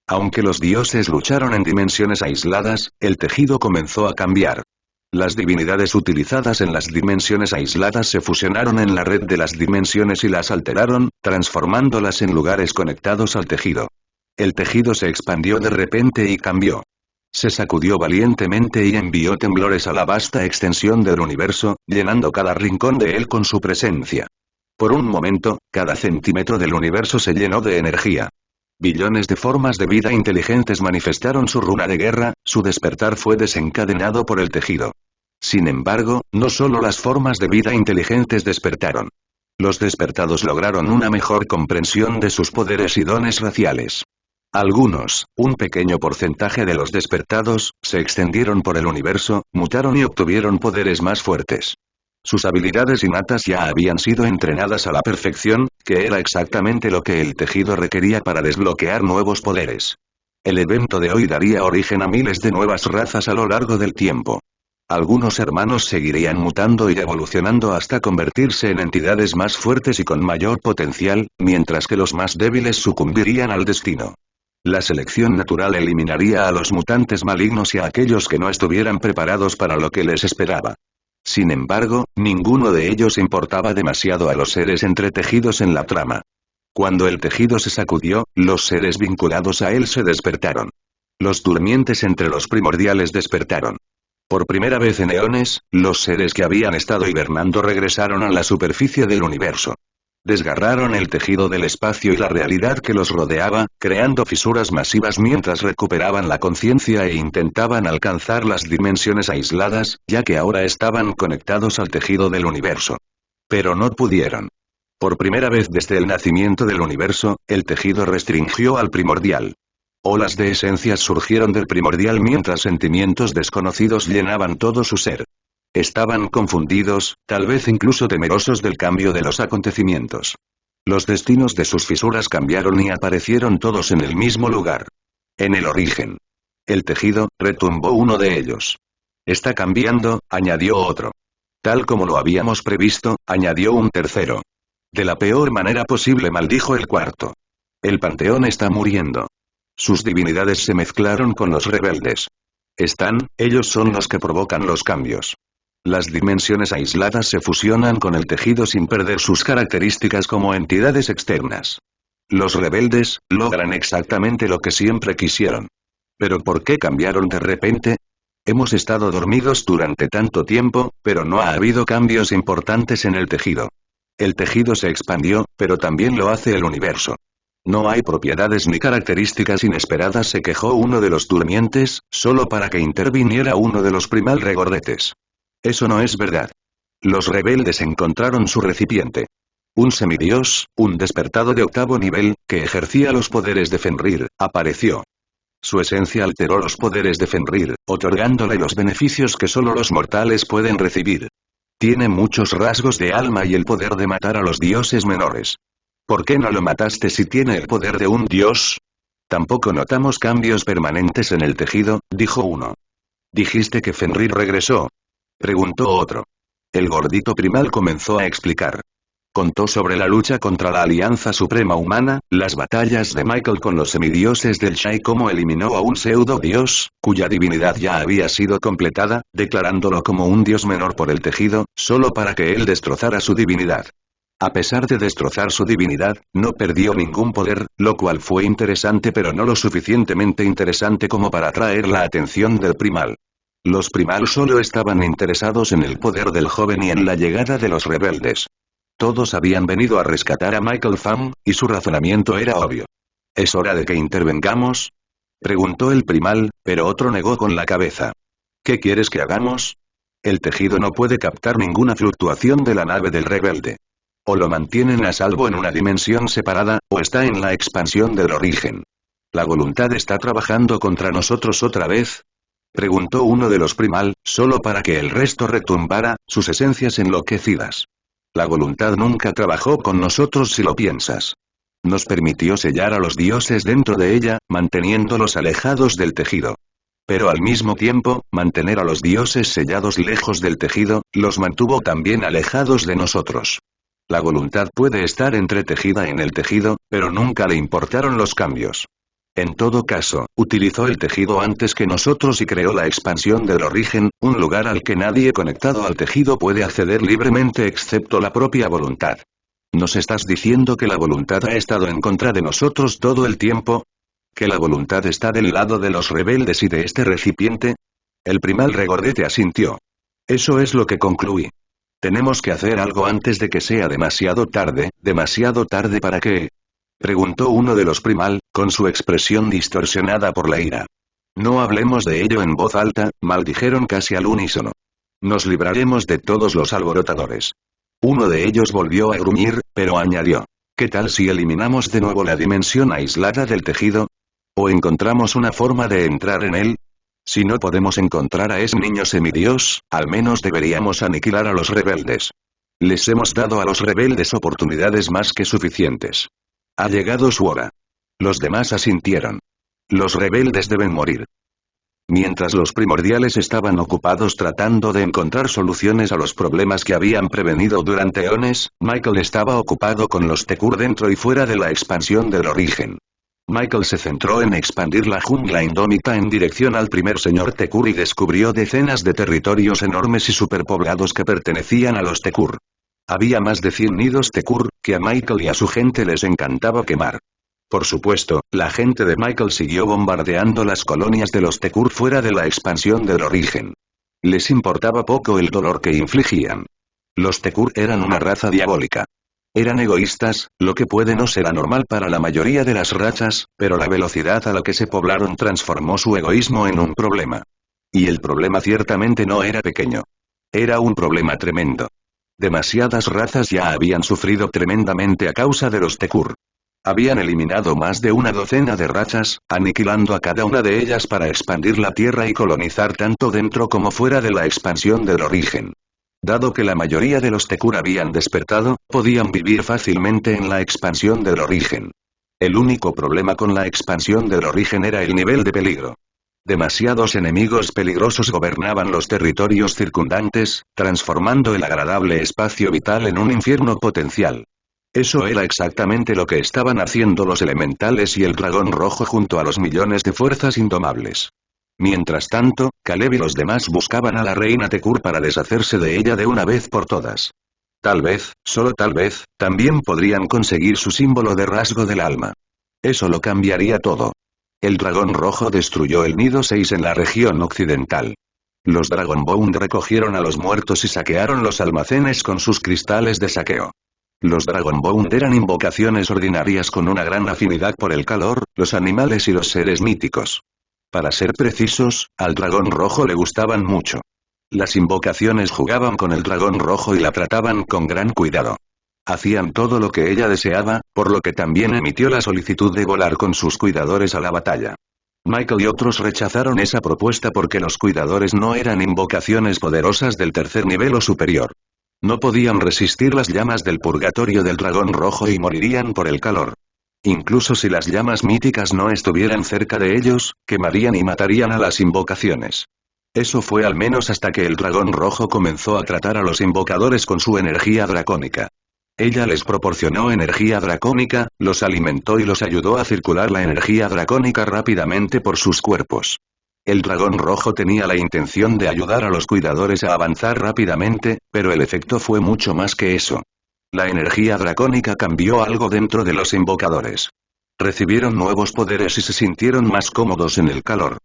Aunque los dioses lucharon en dimensiones aisladas, el tejido comenzó a cambiar. Las divinidades utilizadas en las dimensiones aisladas se fusionaron en la red de las dimensiones y las alteraron, transformándolas en lugares conectados al tejido. El tejido se expandió de repente y cambió. Se sacudió valientemente y envió temblores a la vasta extensión del universo, llenando cada rincón de él con su presencia. Por un momento, cada centímetro del universo se llenó de energía. Billones de formas de vida inteligentes manifestaron su runa de guerra, su despertar fue desencadenado por el tejido. Sin embargo, no solo las formas de vida inteligentes despertaron. Los despertados lograron una mejor comprensión de sus poderes y dones raciales. Algunos, un pequeño porcentaje de los despertados, se extendieron por el universo, mutaron y obtuvieron poderes más fuertes. Sus habilidades innatas ya habían sido entrenadas a la perfección, que era exactamente lo que el tejido requería para desbloquear nuevos poderes. El evento de hoy daría origen a miles de nuevas razas a lo largo del tiempo. Algunos hermanos seguirían mutando y evolucionando hasta convertirse en entidades más fuertes y con mayor potencial, mientras que los más débiles sucumbirían al destino. La selección natural eliminaría a los mutantes malignos y a aquellos que no estuvieran preparados para lo que les esperaba. Sin embargo, ninguno de ellos importaba demasiado a los seres entretejidos en la trama. Cuando el tejido se sacudió, los seres vinculados a él se despertaron. Los durmientes entre los primordiales despertaron. Por primera vez en eones, los seres que habían estado hibernando regresaron a la superficie del universo. Desgarraron el tejido del espacio y la realidad que los rodeaba, creando fisuras masivas mientras recuperaban la conciencia e intentaban alcanzar las dimensiones aisladas, ya que ahora estaban conectados al tejido del universo. Pero no pudieron. Por primera vez desde el nacimiento del universo, el tejido restringió al primordial. Olas de esencias surgieron del primordial mientras sentimientos desconocidos llenaban todo su ser. Estaban confundidos, tal vez incluso temerosos del cambio de los acontecimientos. Los destinos de sus fisuras cambiaron y aparecieron todos en el mismo lugar. En el origen. El tejido, retumbó uno de ellos. Está cambiando, añadió otro. Tal como lo habíamos previsto, añadió un tercero. De la peor manera posible, maldijo el cuarto. El panteón está muriendo. Sus divinidades se mezclaron con los rebeldes. Ellos son los que provocan los cambios. Las dimensiones aisladas se fusionan con el tejido sin perder sus características como entidades externas. Los rebeldes, logran exactamente lo que siempre quisieron. ¿Pero por qué cambiaron de repente? Hemos estado dormidos durante tanto tiempo, pero no ha habido cambios importantes en el tejido. El tejido se expandió, pero también lo hace el universo. No hay propiedades ni características inesperadas, se quejó uno de los durmientes, solo para que interviniera uno de los primal regordetes. Eso no es verdad. Los rebeldes encontraron su recipiente. Un semidios, un despertado de octavo nivel, que ejercía los poderes de Fenrir, apareció. Su esencia alteró los poderes de Fenrir, otorgándole los beneficios que solo los mortales pueden recibir. Tiene muchos rasgos de alma y el poder de matar a los dioses menores. ¿Por qué no lo mataste si tiene el poder de un dios? Tampoco notamos cambios permanentes en el tejido, dijo uno. ¿Dijiste que Fenrir regresó?, preguntó otro. El gordito primal comenzó a explicar. Contó sobre la lucha contra la Alianza Suprema Humana, las batallas de Michael con los semidioses del Shai, cómo eliminó a un pseudo-dios, cuya divinidad ya había sido completada, declarándolo como un dios menor por el tejido, solo para que él destrozara su divinidad. A pesar de destrozar su divinidad, no perdió ningún poder, lo cual fue interesante pero no lo suficientemente interesante como para atraer la atención del primal. Los primal solo estaban interesados en el poder del joven y en la llegada de los rebeldes. Todos habían venido a rescatar a Michael Pham, y su razonamiento era obvio. ¿Es hora de que intervengamos?, preguntó el primal, pero otro negó con la cabeza. ¿Qué quieres que hagamos? El tejido no puede captar ninguna fluctuación de la nave del rebelde. O lo mantienen a salvo en una dimensión separada, o está en la expansión del origen. ¿La voluntad está trabajando contra nosotros otra vez?, preguntó uno de los primal, solo para que el resto retumbara, sus esencias enloquecidas. La voluntad nunca trabajó con nosotros si lo piensas. Nos permitió sellar a los dioses dentro de ella, manteniéndolos alejados del tejido. Pero al mismo tiempo, mantener a los dioses sellados lejos del tejido, los mantuvo también alejados de nosotros. La voluntad puede estar entretejida en el tejido, pero nunca le importaron los cambios. En todo caso, utilizó el tejido antes que nosotros y creó la expansión del origen, un lugar al que nadie conectado al tejido puede acceder libremente excepto la propia voluntad. ¿Nos estás diciendo que la voluntad ha estado en contra de nosotros todo el tiempo? ¿Que la voluntad está del lado de los rebeldes y de este recipiente? El primal regordete asintió. Eso es lo que concluí. Tenemos que hacer algo antes de que sea demasiado tarde ¿para qué?, preguntó uno de los primal, con su expresión distorsionada por la ira. No hablemos de ello en voz alta, maldijeron casi al unísono. Nos libraremos de todos los alborotadores. Uno de ellos volvió a gruñir, pero añadió. ¿Qué tal si eliminamos de nuevo la dimensión aislada del tejido? ¿O encontramos una forma de entrar en él? Si no podemos encontrar a ese niño semidios, al menos deberíamos aniquilar a los rebeldes. Les hemos dado a los rebeldes oportunidades más que suficientes. Ha llegado su hora. Los demás asintieron. Los rebeldes deben morir. Mientras los primordiales estaban ocupados tratando de encontrar soluciones a los problemas que habían prevenido durante eones, Michael estaba ocupado con los Tekur dentro y fuera de la expansión del origen. Michael se centró en expandir la jungla indómita en dirección al primer señor Tekur y descubrió decenas de territorios enormes y superpoblados que pertenecían a los Tekur. Había más de 100 nidos Tekur, que a Michael y a su gente les encantaba quemar. Por supuesto, la gente de Michael siguió bombardeando las colonias de los Tekur fuera de la expansión del origen. Les importaba poco el dolor que infligían. Los Tekur eran una raza diabólica. Eran egoístas, lo que puede no ser anormal para la mayoría de las razas, pero la velocidad a la que se poblaron transformó su egoísmo en un problema. Y el problema ciertamente no era pequeño. Era un problema tremendo. Demasiadas razas ya habían sufrido tremendamente a causa de los Tekur. Habían eliminado más de una docena de razas, aniquilando a cada una de ellas para expandir la tierra y colonizar tanto dentro como fuera de la expansión del origen. Dado que la mayoría de los Tekur habían despertado, podían vivir fácilmente en la expansión del origen. El único problema con la expansión del origen era el nivel de peligro. Demasiados enemigos peligrosos gobernaban los territorios circundantes, transformando el agradable espacio vital en un infierno potencial. Eso era exactamente lo que estaban haciendo los elementales y el dragón rojo junto a los millones de fuerzas indomables. Mientras tanto, Caleb y los demás buscaban a la reina Tekur para deshacerse de ella de una vez por todas. Tal vez, solo tal vez, también podrían conseguir su símbolo de rasgo del alma. Eso lo cambiaría todo. El dragón rojo destruyó el nido 6 en la región occidental. Los Dragonbound recogieron a los muertos y saquearon los almacenes con sus cristales de saqueo. Los Dragonbound eran invocaciones ordinarias con una gran afinidad por el calor, los animales y los seres míticos. Para ser precisos, al dragón rojo le gustaban mucho. Las invocaciones jugaban con el dragón rojo y la trataban con gran cuidado. Hacían todo lo que ella deseaba, por lo que también emitió la solicitud de volar con sus cuidadores a la batalla. Michael y otros rechazaron esa propuesta porque los cuidadores no eran invocaciones poderosas del tercer nivel o superior. No podían resistir las llamas del purgatorio del dragón rojo y morirían por el calor. Incluso si las llamas míticas no estuvieran cerca de ellos, quemarían y matarían a las invocaciones. Eso fue al menos hasta que el dragón rojo comenzó a tratar a los invocadores con su energía dracónica. Ella les proporcionó energía dracónica, los alimentó y los ayudó a circular la energía dracónica rápidamente por sus cuerpos. El dragón rojo tenía la intención de ayudar a los cuidadores a avanzar rápidamente, pero el efecto fue mucho más que eso. La energía dracónica cambió algo dentro de los invocadores. Recibieron nuevos poderes y se sintieron más cómodos en el calor.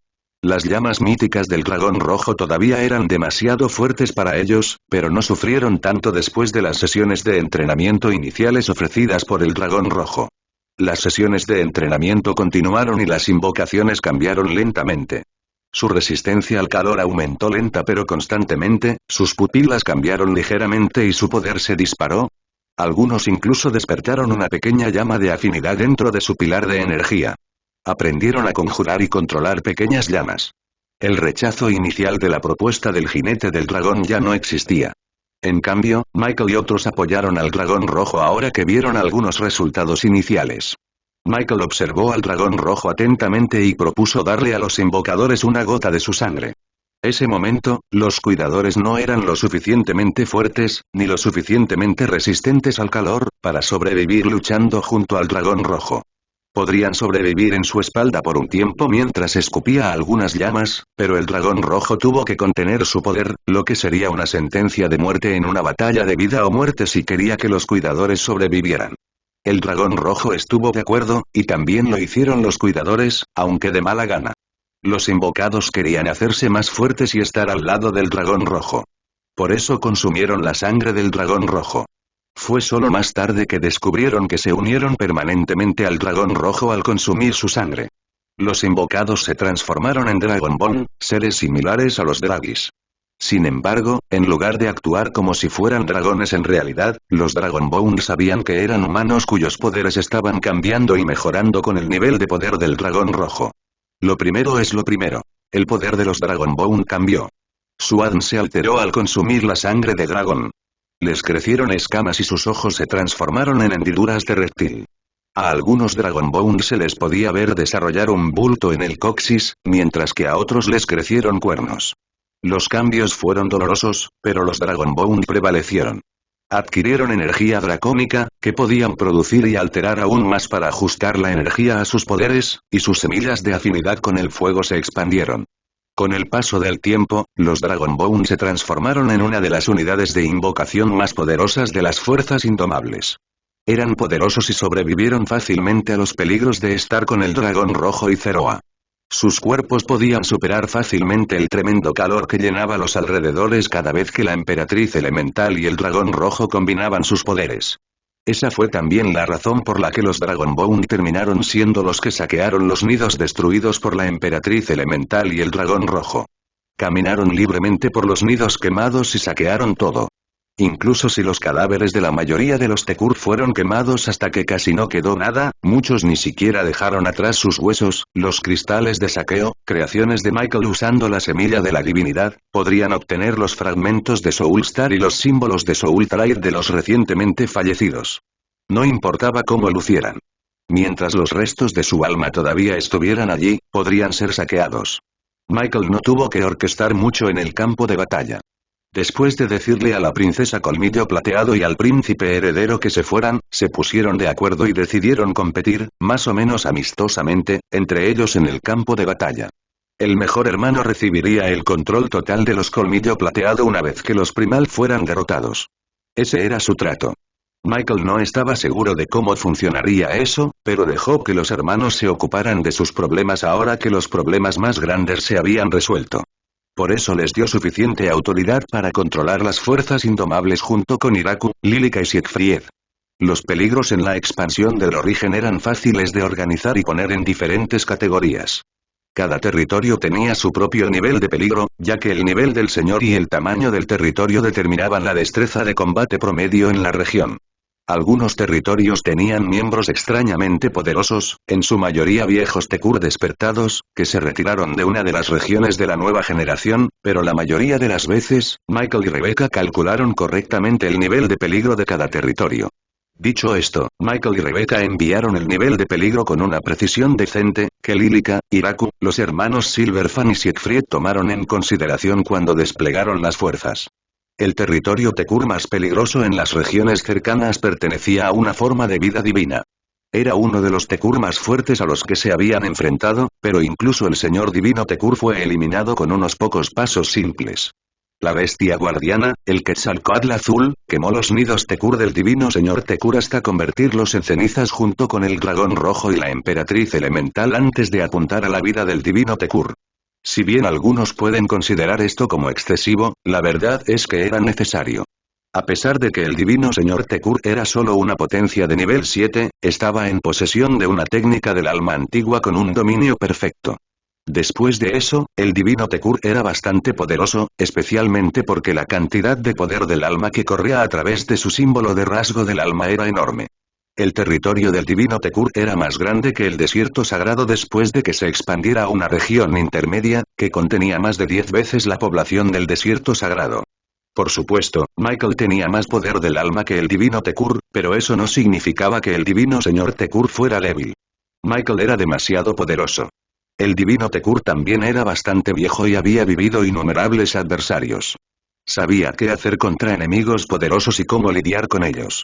Las llamas míticas del dragón rojo todavía eran demasiado fuertes para ellos, pero no sufrieron tanto después de las sesiones de entrenamiento iniciales ofrecidas por el dragón rojo. Las sesiones de entrenamiento continuaron y las invocaciones cambiaron lentamente. Su resistencia al calor aumentó lenta pero constantemente, sus pupilas cambiaron ligeramente y su poder se disparó. Algunos incluso despertaron una pequeña llama de afinidad dentro de su pilar de energía. Aprendieron a conjurar y controlar pequeñas llamas. El rechazo inicial de la propuesta del jinete del dragón ya no existía. En cambio, Michael y otros apoyaron al dragón rojo ahora que vieron algunos resultados iniciales. Michael observó al dragón rojo atentamente y propuso darle a los invocadores una gota de su sangre. Ese momento, los cuidadores no eran lo suficientemente fuertes, ni lo suficientemente resistentes al calor, para sobrevivir luchando junto al dragón rojo. Podrían sobrevivir en su espalda por un tiempo mientras escupía algunas llamas, pero el dragón rojo tuvo que contener su poder, lo que sería una sentencia de muerte en una batalla de vida o muerte si quería que los cuidadores sobrevivieran. El dragón rojo estuvo de acuerdo, y también lo hicieron los cuidadores, aunque de mala gana. Los invocados querían hacerse más fuertes y estar al lado del dragón rojo. Por eso consumieron la sangre del dragón rojo. Fue solo más tarde que descubrieron que se unieron permanentemente al dragón rojo al consumir su sangre. Los invocados se transformaron en Dragonborn, seres similares a los Dragis. Sin embargo, en lugar de actuar como si fueran dragones en realidad, los Dragonbound sabían que eran humanos cuyos poderes estaban cambiando y mejorando con el nivel de poder del dragón rojo. Lo primero es lo primero. El poder de los Dragonbound cambió. Swan se alteró al consumir la sangre de dragón. Les crecieron escamas y sus ojos se transformaron en hendiduras de reptil. A algunos Dragonbound se les podía ver desarrollar un bulto en el coxis, mientras que a otros les crecieron cuernos. Los cambios fueron dolorosos, pero los Dragonbound prevalecieron. Adquirieron energía dracónica, que podían producir y alterar aún más para ajustar la energía a sus poderes, y sus semillas de afinidad con el fuego se expandieron. Con el paso del tiempo, los Dragonbone se transformaron en una de las unidades de invocación más poderosas de las fuerzas indomables. Eran poderosos y sobrevivieron fácilmente a los peligros de estar con el dragón rojo y Zeroa. Sus cuerpos podían superar fácilmente el tremendo calor que llenaba los alrededores cada vez que la emperatriz elemental y el dragón rojo combinaban sus poderes. Esa fue también la razón por la que los Dragonbone terminaron siendo los que saquearon los nidos destruidos por la emperatriz elemental y el dragón rojo. Caminaron libremente por los nidos quemados y saquearon todo. Incluso si los cadáveres de la mayoría de los Tekur fueron quemados hasta que casi no quedó nada, muchos ni siquiera dejaron atrás sus huesos. Los cristales de saqueo, creaciones de Michael usando la semilla de la divinidad, podrían obtener los fragmentos de Soulstar y los símbolos de Soultrade de los recientemente fallecidos. No importaba cómo lucieran. Mientras los restos de su alma todavía estuvieran allí, podrían ser saqueados. Michael no tuvo que orquestar mucho en el campo de batalla. Después de decirle a la princesa Colmillo Plateado y al príncipe heredero que se fueran, se pusieron de acuerdo y decidieron competir, más o menos amistosamente, entre ellos en el campo de batalla. El mejor hermano recibiría el control total de los Colmillo Plateado una vez que los Primal fueran derrotados. Ese era su trato. Michael no estaba seguro de cómo funcionaría eso, pero dejó que los hermanos se ocuparan de sus problemas ahora que los problemas más grandes se habían resuelto. Por eso les dio suficiente autoridad para controlar las fuerzas indomables junto con Iraku, Lilika y Siegfried. Los peligros en la expansión del origen eran fáciles de organizar y poner en diferentes categorías. Cada territorio tenía su propio nivel de peligro, ya que el nivel del señor y el tamaño del territorio determinaban la destreza de combate promedio en la región. Algunos territorios tenían miembros extrañamente poderosos, en su mayoría viejos Tekur despertados, que se retiraron de una de las regiones de la nueva generación, pero la mayoría de las veces, Michael y Rebecca calcularon correctamente el nivel de peligro de cada territorio. Dicho esto, Michael y Rebecca enviaron el nivel de peligro con una precisión decente, que Lilika, Iraku, los hermanos Silverfang y Siegfried tomaron en consideración cuando desplegaron las fuerzas. El territorio Tekur más peligroso en las regiones cercanas pertenecía a una forma de vida divina. Era uno de los Tekur más fuertes a los que se habían enfrentado, pero incluso el señor divino Tekur fue eliminado con unos pocos pasos simples. La bestia guardiana, el Quetzalcóatl azul, quemó los nidos Tekur del divino señor Tekur hasta convertirlos en cenizas junto con el dragón rojo y la emperatriz elemental antes de apuntar a la vida del divino Tekur. Si bien algunos pueden considerar esto como excesivo, la verdad es que era necesario. A pesar de que el divino señor Tekur era solo una potencia de nivel 7, estaba en posesión de una técnica del alma antigua con un dominio perfecto. Después de eso, el divino Tekur era bastante poderoso, especialmente porque la cantidad de poder del alma que corría a través de su símbolo de rasgo del alma era enorme. El territorio del divino Tekur era más grande que el desierto sagrado después de que se expandiera a una región intermedia, que contenía más de 10 veces la población del desierto sagrado. Por supuesto, Michael tenía más poder del alma que el divino Tekur, pero eso no significaba que el divino señor Tekur fuera débil. Michael era demasiado poderoso. El divino Tekur también era bastante viejo y había vivido innumerables adversarios. Sabía qué hacer contra enemigos poderosos y cómo lidiar con ellos.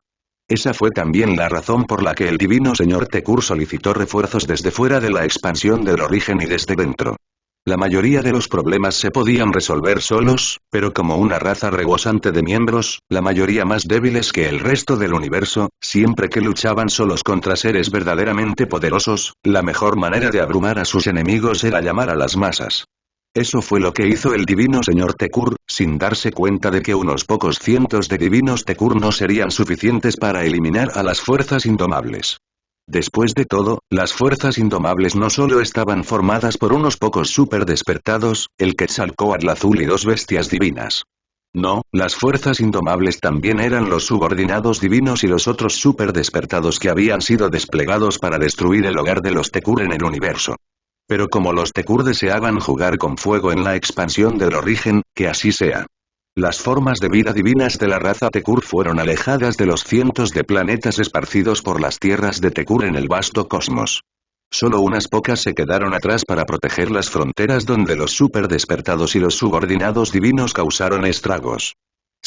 Esa fue también la razón por la que el divino señor Tekur solicitó refuerzos desde fuera de la expansión del origen y desde dentro. La mayoría de los problemas se podían resolver solos, pero como una raza rebosante de miembros, la mayoría más débiles que el resto del universo, siempre que luchaban solos contra seres verdaderamente poderosos, la mejor manera de abrumar a sus enemigos era llamar a las masas. Eso fue lo que hizo el divino señor Tekur, sin darse cuenta de que unos pocos cientos de divinos Tekur no serían suficientes para eliminar a las fuerzas indomables. Después de todo, las fuerzas indomables no solo estaban formadas por unos pocos super despertados, el Quetzalcóatl azul y 2 bestias divinas. No, las fuerzas indomables también eran los subordinados divinos y los otros super despertados que habían sido desplegados para destruir el hogar de los Tekur en el universo. Pero como los Tekur deseaban jugar con fuego en la expansión del origen, que así sea. Las formas de vida divinas de la raza Tekur fueron alejadas de los cientos de planetas esparcidos por las tierras de Tekur en el vasto cosmos. Solo unas pocas se quedaron atrás para proteger las fronteras donde los super despertados y los subordinados divinos causaron estragos.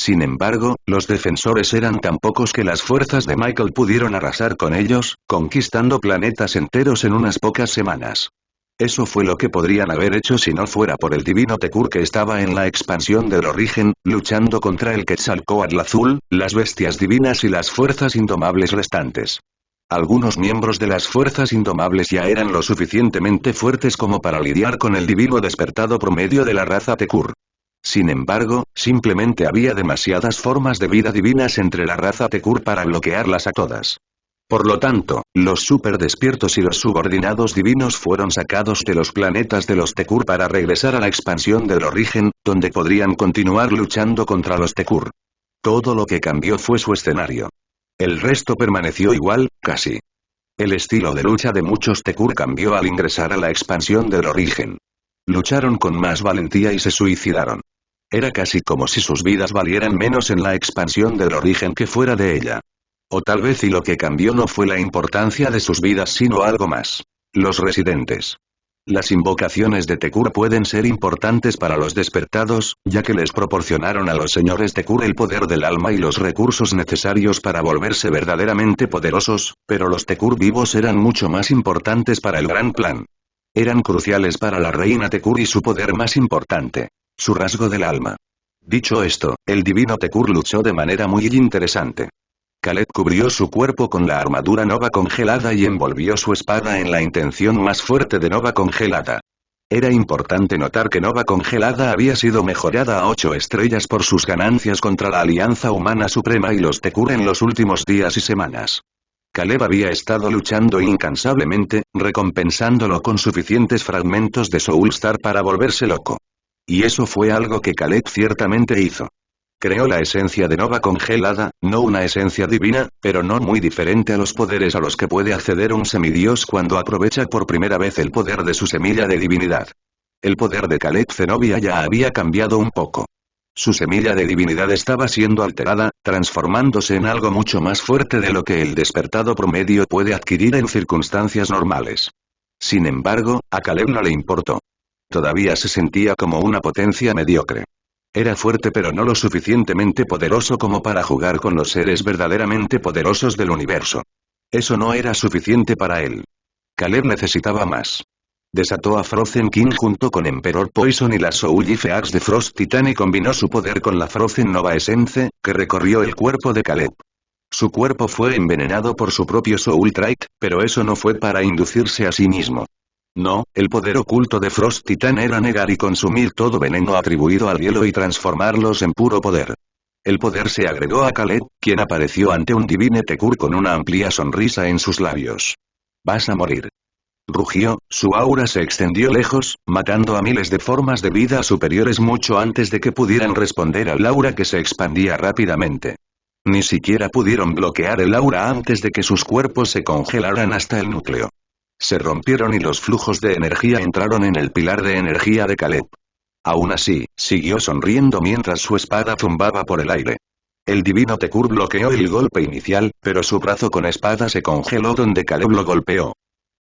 Sin embargo, los defensores eran tan pocos que las fuerzas de Michael pudieron arrasar con ellos, conquistando planetas enteros en unas pocas semanas. Eso fue lo que podrían haber hecho si no fuera por el divino Tekur que estaba en la expansión del origen, luchando contra el Quetzalcóatl azul, las bestias divinas y las fuerzas indomables restantes. Algunos miembros de las fuerzas indomables ya eran lo suficientemente fuertes como para lidiar con el divino despertado promedio de la raza Tekur. Sin embargo, simplemente había demasiadas formas de vida divinas entre la raza Tekur para bloquearlas a todas. Por lo tanto, los super despiertos y los subordinados divinos fueron sacados de los planetas de los Tekur para regresar a la expansión del origen, donde podrían continuar luchando contra los Tekur. Todo lo que cambió fue su escenario. El resto permaneció igual, casi. El estilo de lucha de muchos Tekur cambió al ingresar a la expansión del origen. Lucharon con más valentía y se suicidaron. Era casi como si sus vidas valieran menos en la expansión del origen que fuera de ella. O tal vez y lo que cambió no fue la importancia de sus vidas sino algo más. Los residentes. Las invocaciones de Tekur pueden ser importantes para los despertados, ya que les proporcionaron a los señores Tekur el poder del alma y los recursos necesarios para volverse verdaderamente poderosos, pero los Tekur vivos eran mucho más importantes para el gran plan. Eran cruciales para la reina Tekur y su poder más importante. Su rasgo del alma. Dicho esto, el divino Tekur luchó de manera muy interesante. Caleb cubrió su cuerpo con la armadura Nova congelada y envolvió su espada en la intención más fuerte de Nova congelada. Era importante notar que Nova congelada había sido mejorada a 8 estrellas por sus ganancias contra la Alianza Humana Suprema y los Tekur en los últimos días y semanas. Caleb había estado luchando incansablemente, recompensándolo con suficientes fragmentos de Soulstar para volverse loco. Y eso fue algo que Caleb ciertamente hizo. Creó la esencia de Nova congelada, no una esencia divina, pero no muy diferente a los poderes a los que puede acceder un semidios cuando aprovecha por primera vez el poder de su semilla de divinidad. El poder de Caleb Zenobia ya había cambiado un poco. Su semilla de divinidad estaba siendo alterada, transformándose en algo mucho más fuerte de lo que el despertado promedio puede adquirir en circunstancias normales. Sin embargo, a Caleb no le importó. Todavía se sentía como una potencia mediocre. Era fuerte pero no lo suficientemente poderoso como para jugar con los seres verdaderamente poderosos del universo. Eso no era suficiente para él. Caleb necesitaba más. Desató a Frozen King junto con Emperor Poison y la Soul Gife Axe de Frost Titan y combinó su poder con la Frozen Nova Essence, que recorrió el cuerpo de Caleb. Su cuerpo fue envenenado por su propio Soul Trait, pero eso no fue para inducirse a sí mismo. No, el poder oculto de Frost Titan era negar y consumir todo veneno atribuido al hielo y transformarlos en puro poder. El poder se agregó a Caleb, quien apareció ante un divine Tekur con una amplia sonrisa en sus labios. «Vas a morir». Rugió, su aura se extendió lejos, matando a miles de formas de vida superiores mucho antes de que pudieran responder al aura que se expandía rápidamente. Ni siquiera pudieron bloquear el aura antes de que sus cuerpos se congelaran hasta el núcleo. Se rompieron y los flujos de energía entraron en el pilar de energía de Caleb. Aún así, siguió sonriendo mientras su espada zumbaba por el aire. El divino Tekur bloqueó el golpe inicial, pero su brazo con espada se congeló donde Caleb lo golpeó.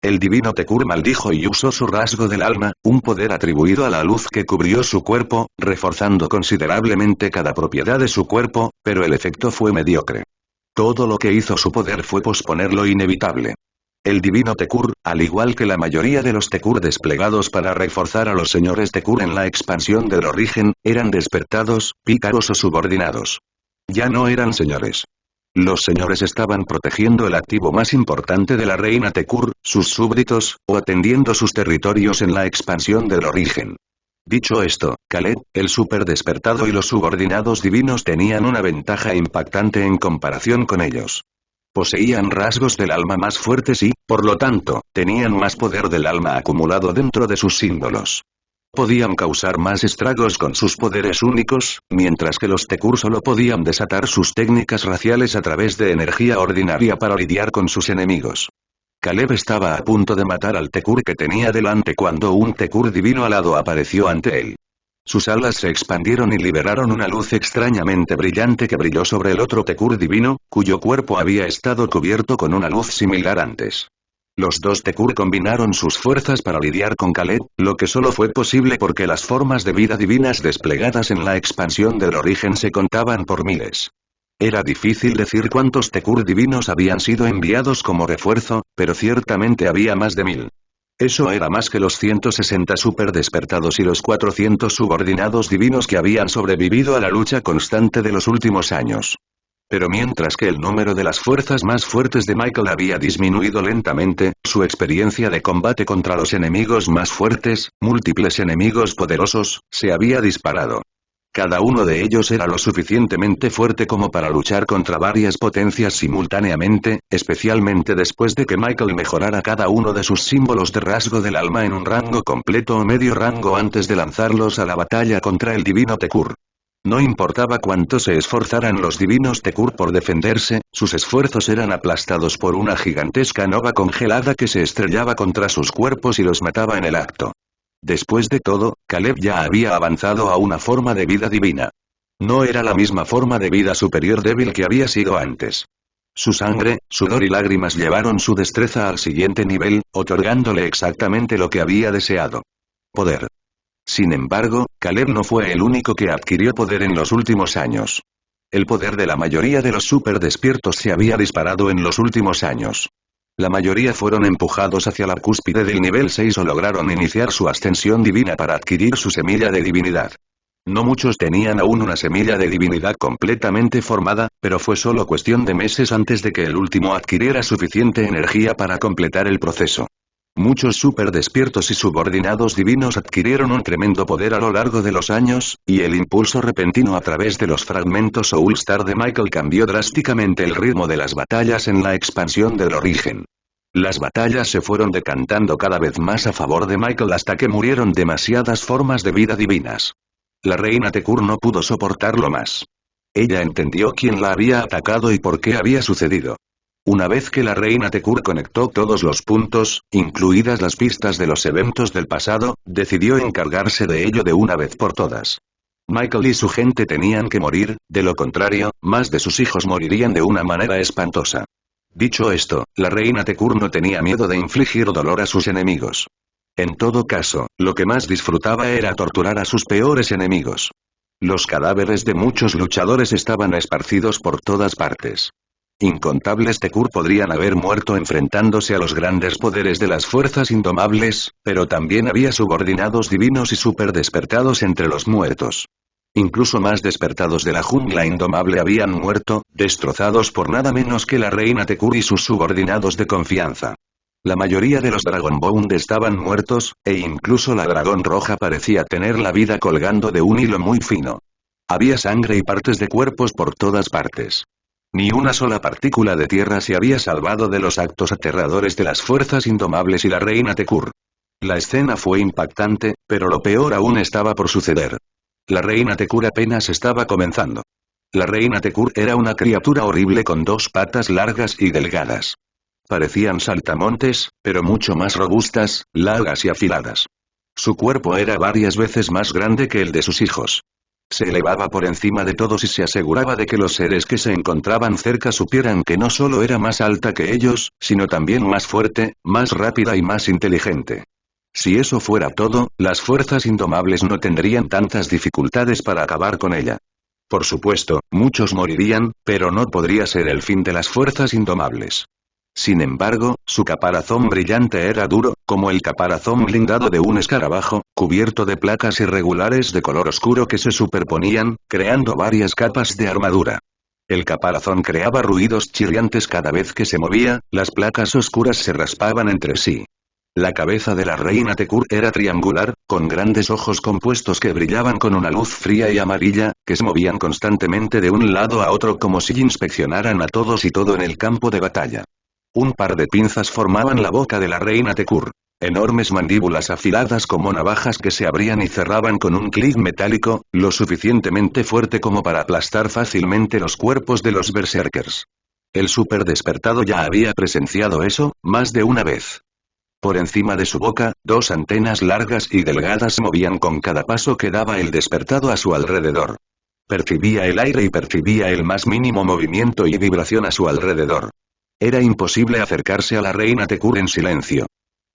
El divino Tekur maldijo y usó su rasgo del alma, un poder atribuido a la luz que cubrió su cuerpo, reforzando considerablemente cada propiedad de su cuerpo, pero el efecto fue mediocre. Todo lo que hizo su poder fue posponer lo inevitable. El divino Tekur, al igual que la mayoría de los Tekur desplegados para reforzar a los señores Tekur en la expansión del origen, eran despertados, pícaros o subordinados. Ya no eran señores. Los señores estaban protegiendo el activo más importante de la reina Tekur, sus súbditos, o atendiendo sus territorios en la expansión del origen. Dicho esto, Caleb, el super despertado y los subordinados divinos tenían una ventaja impactante en comparación con ellos. Poseían rasgos del alma más fuertes y, por lo tanto, tenían más poder del alma acumulado dentro de sus símbolos. Podían causar más estragos con sus poderes únicos, mientras que los Tekur solo podían desatar sus técnicas raciales a través de energía ordinaria para lidiar con sus enemigos. Caleb estaba a punto de matar al Tekur que tenía delante cuando un Tekur divino alado apareció ante él. Sus alas se expandieron y liberaron una luz extrañamente brillante que brilló sobre el otro Tekur divino, cuyo cuerpo había estado cubierto con una luz similar antes. Los dos Tekur combinaron sus fuerzas para lidiar con Caleb, lo que solo fue posible porque las formas de vida divinas desplegadas en la expansión del origen se contaban por miles. Era difícil decir cuántos Tekur divinos habían sido enviados como refuerzo, pero ciertamente había más de 1000. Eso era más que los 160 super despertados y los 400 subordinados divinos que habían sobrevivido a la lucha constante de los últimos años. Pero mientras que el número de las fuerzas más fuertes de Michael había disminuido lentamente, su experiencia de combate contra los enemigos más fuertes, múltiples enemigos poderosos, se había disparado. Cada uno de ellos era lo suficientemente fuerte como para luchar contra varias potencias simultáneamente, especialmente después de que Michael mejorara cada uno de sus símbolos de rasgo del alma en un rango completo o medio rango antes de lanzarlos a la batalla contra el divino Tekur. No importaba cuánto se esforzaran los divinos Tekur por defenderse, sus esfuerzos eran aplastados por una gigantesca nova congelada que se estrellaba contra sus cuerpos y los mataba en el acto. Después de todo, Caleb ya había avanzado a una forma de vida divina. No era la misma forma de vida superior débil que había sido antes. Su sangre, sudor y lágrimas llevaron su destreza al siguiente nivel, otorgándole exactamente lo que había deseado. Poder. Sin embargo, Caleb no fue el único que adquirió poder en los últimos años. El poder de la mayoría de los super despiertos se había disparado en los últimos años. La mayoría fueron empujados hacia la cúspide del nivel 6 o lograron iniciar su ascensión divina para adquirir su semilla de divinidad. No muchos tenían aún una semilla de divinidad completamente formada, pero fue solo cuestión de meses antes de que el último adquiriera suficiente energía para completar el proceso. Muchos super despiertos y subordinados divinos adquirieron un tremendo poder a lo largo de los años, y el impulso repentino a través de los fragmentos Soul Star de Michael cambió drásticamente el ritmo de las batallas en la expansión del origen. Las batallas se fueron decantando cada vez más a favor de Michael hasta que murieron demasiadas formas de vida divinas. La reina Tekur no pudo soportarlo más. Ella entendió quién la había atacado y por qué había sucedido. Una vez que la reina Tekur conectó todos los puntos, incluidas las pistas de los eventos del pasado, decidió encargarse de ello de una vez por todas. Michael y su gente tenían que morir, de lo contrario, más de sus hijos morirían de una manera espantosa. Dicho esto, la reina Tekur no tenía miedo de infligir dolor a sus enemigos. En todo caso, lo que más disfrutaba era torturar a sus peores enemigos. Los cadáveres de muchos luchadores estaban esparcidos por todas partes. Incontables Tekur podrían haber muerto enfrentándose a los grandes poderes de las fuerzas indomables, pero también había subordinados divinos y super despertados entre los muertos. Incluso más despertados de la jungla indomable habían muerto, destrozados por nada menos que la reina Tekur y sus subordinados de confianza. La mayoría de los Dragonbound estaban muertos, e incluso la dragón roja parecía tener la vida colgando de un hilo muy fino. Había sangre y partes de cuerpos por todas partes. Ni una sola partícula de tierra se había salvado de los actos aterradores de las fuerzas indomables y la reina Tekur. La escena fue impactante, pero lo peor aún estaba por suceder. La reina Tekur apenas estaba comenzando. La reina Tekur era una criatura horrible con 2 patas largas y delgadas. Parecían saltamontes, pero mucho más robustas, largas y afiladas. Su cuerpo era varias veces más grande que el de sus hijos. Se elevaba por encima de todos y se aseguraba de que los seres que se encontraban cerca supieran que no solo era más alta que ellos, sino también más fuerte, más rápida y más inteligente. Si eso fuera todo, las fuerzas indomables no tendrían tantas dificultades para acabar con ella. Por supuesto, muchos morirían, pero no podría ser el fin de las fuerzas indomables. Sin embargo, su caparazón brillante era duro, como el caparazón blindado de un escarabajo, cubierto de placas irregulares de color oscuro que se superponían, creando varias capas de armadura. El caparazón creaba ruidos chirriantes cada vez que se movía, las placas oscuras se raspaban entre sí. La cabeza de la reina Tekur era triangular, con grandes ojos compuestos que brillaban con una luz fría y amarilla, que se movían constantemente de un lado a otro como si inspeccionaran a todos y todo en el campo de batalla. Un par de pinzas formaban la boca de la reina Tekur. Enormes mandíbulas afiladas como navajas que se abrían y cerraban con un clic metálico, lo suficientemente fuerte como para aplastar fácilmente los cuerpos de los berserkers. El super despertado ya había presenciado eso, más de una vez. Por encima de su boca, 2 antenas largas y delgadas se movían con cada paso que daba el despertado a su alrededor. Percibía el aire y percibía el más mínimo movimiento y vibración a su alrededor. Era imposible acercarse a la reina Tekur en silencio.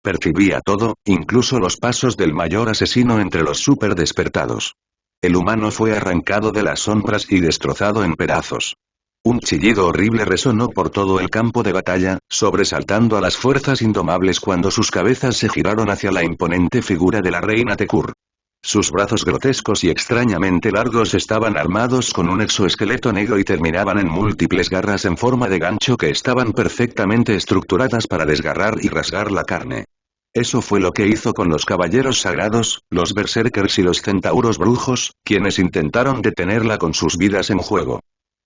Percibía todo, incluso los pasos del mayor asesino entre los super despertados. El humano fue arrancado de las sombras y destrozado en pedazos. Un chillido horrible resonó por todo el campo de batalla, sobresaltando a las fuerzas indomables cuando sus cabezas se giraron hacia la imponente figura de la reina Tekur. Sus brazos grotescos y extrañamente largos estaban armados con un exoesqueleto negro y terminaban en múltiples garras en forma de gancho que estaban perfectamente estructuradas para desgarrar y rasgar la carne. Eso fue lo que hizo con los caballeros sagrados, los berserkers y los centauros brujos, quienes intentaron detenerla con sus vidas en juego.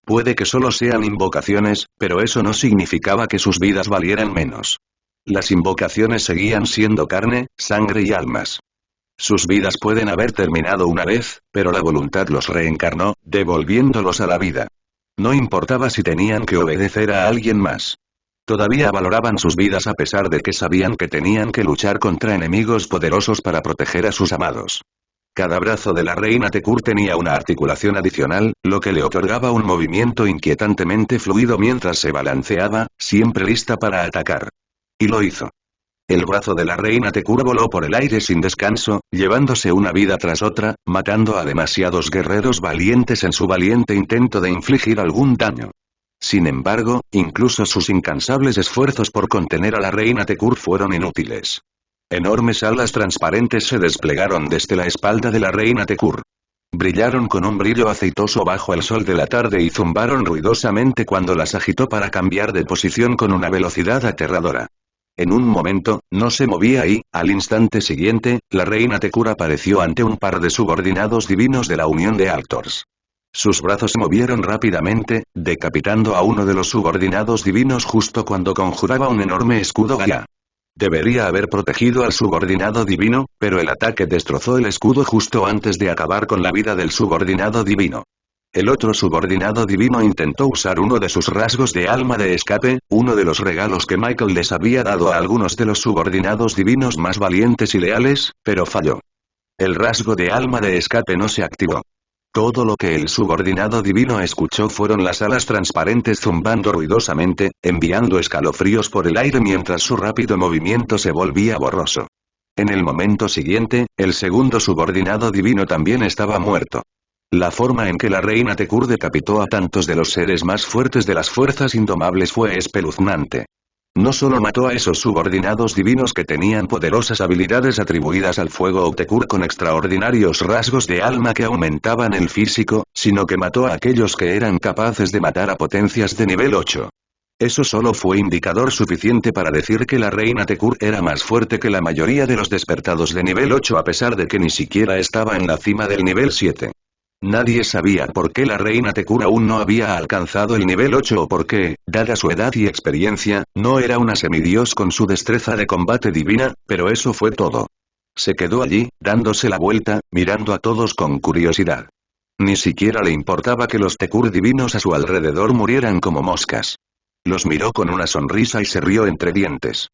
Puede que solo sean invocaciones, pero eso no significaba que sus vidas valieran menos. Las invocaciones seguían siendo carne, sangre y almas. Sus vidas pueden haber terminado una vez, pero la voluntad los reencarnó, devolviéndolos a la vida. No importaba si tenían que obedecer a alguien más. Todavía valoraban sus vidas a pesar de que sabían que tenían que luchar contra enemigos poderosos para proteger a sus amados. Cada brazo de la reina Tekur tenía una articulación adicional, lo que le otorgaba un movimiento inquietantemente fluido mientras se balanceaba, siempre lista para atacar. Y lo hizo. El brazo de la reina Tekur voló por el aire sin descanso, llevándose una vida tras otra, matando a demasiados guerreros valientes en su valiente intento de infligir algún daño. Sin embargo, incluso sus incansables esfuerzos por contener a la reina Tekur fueron inútiles. Enormes alas transparentes se desplegaron desde la espalda de la reina Tekur. Brillaron con un brillo aceitoso bajo el sol de la tarde y zumbaron ruidosamente cuando las agitó para cambiar de posición con una velocidad aterradora. En un momento, no se movía y, al instante siguiente, la reina Tekur apareció ante un par de subordinados divinos de la Unión de Actors. Sus brazos se movieron rápidamente, decapitando a uno de los subordinados divinos justo cuando conjuraba un enorme escudo Gaia. Debería haber protegido al subordinado divino, pero el ataque destrozó el escudo justo antes de acabar con la vida del subordinado divino. El otro subordinado divino intentó usar uno de sus rasgos de alma de escape, uno de los regalos que Michael les había dado a algunos de los subordinados divinos más valientes y leales, pero falló. El rasgo de alma de escape no se activó. Todo lo que el subordinado divino escuchó fueron las alas transparentes zumbando ruidosamente, enviando escalofríos por el aire mientras su rápido movimiento se volvía borroso. En el momento siguiente, el segundo subordinado divino también estaba muerto. La forma en que la reina Tekur decapitó a tantos de los seres más fuertes de las fuerzas indomables fue espeluznante. No solo mató a esos subordinados divinos que tenían poderosas habilidades atribuidas al fuego Tekur con extraordinarios rasgos de alma que aumentaban el físico, sino que mató a aquellos que eran capaces de matar a potencias de nivel 8. Eso solo fue indicador suficiente para decir que la reina Tekur era más fuerte que la mayoría de los despertados de nivel 8 a pesar de que ni siquiera estaba en la cima del nivel 7. Nadie sabía por qué la reina Tekur aún no había alcanzado el nivel 8 o por qué, dada su edad y experiencia, no era una semidios con su destreza de combate divina, pero eso fue todo. Se quedó allí, dándose la vuelta, mirando a todos con curiosidad. Ni siquiera le importaba que los Tekur divinos a su alrededor murieran como moscas. Los miró con una sonrisa y se rió entre dientes.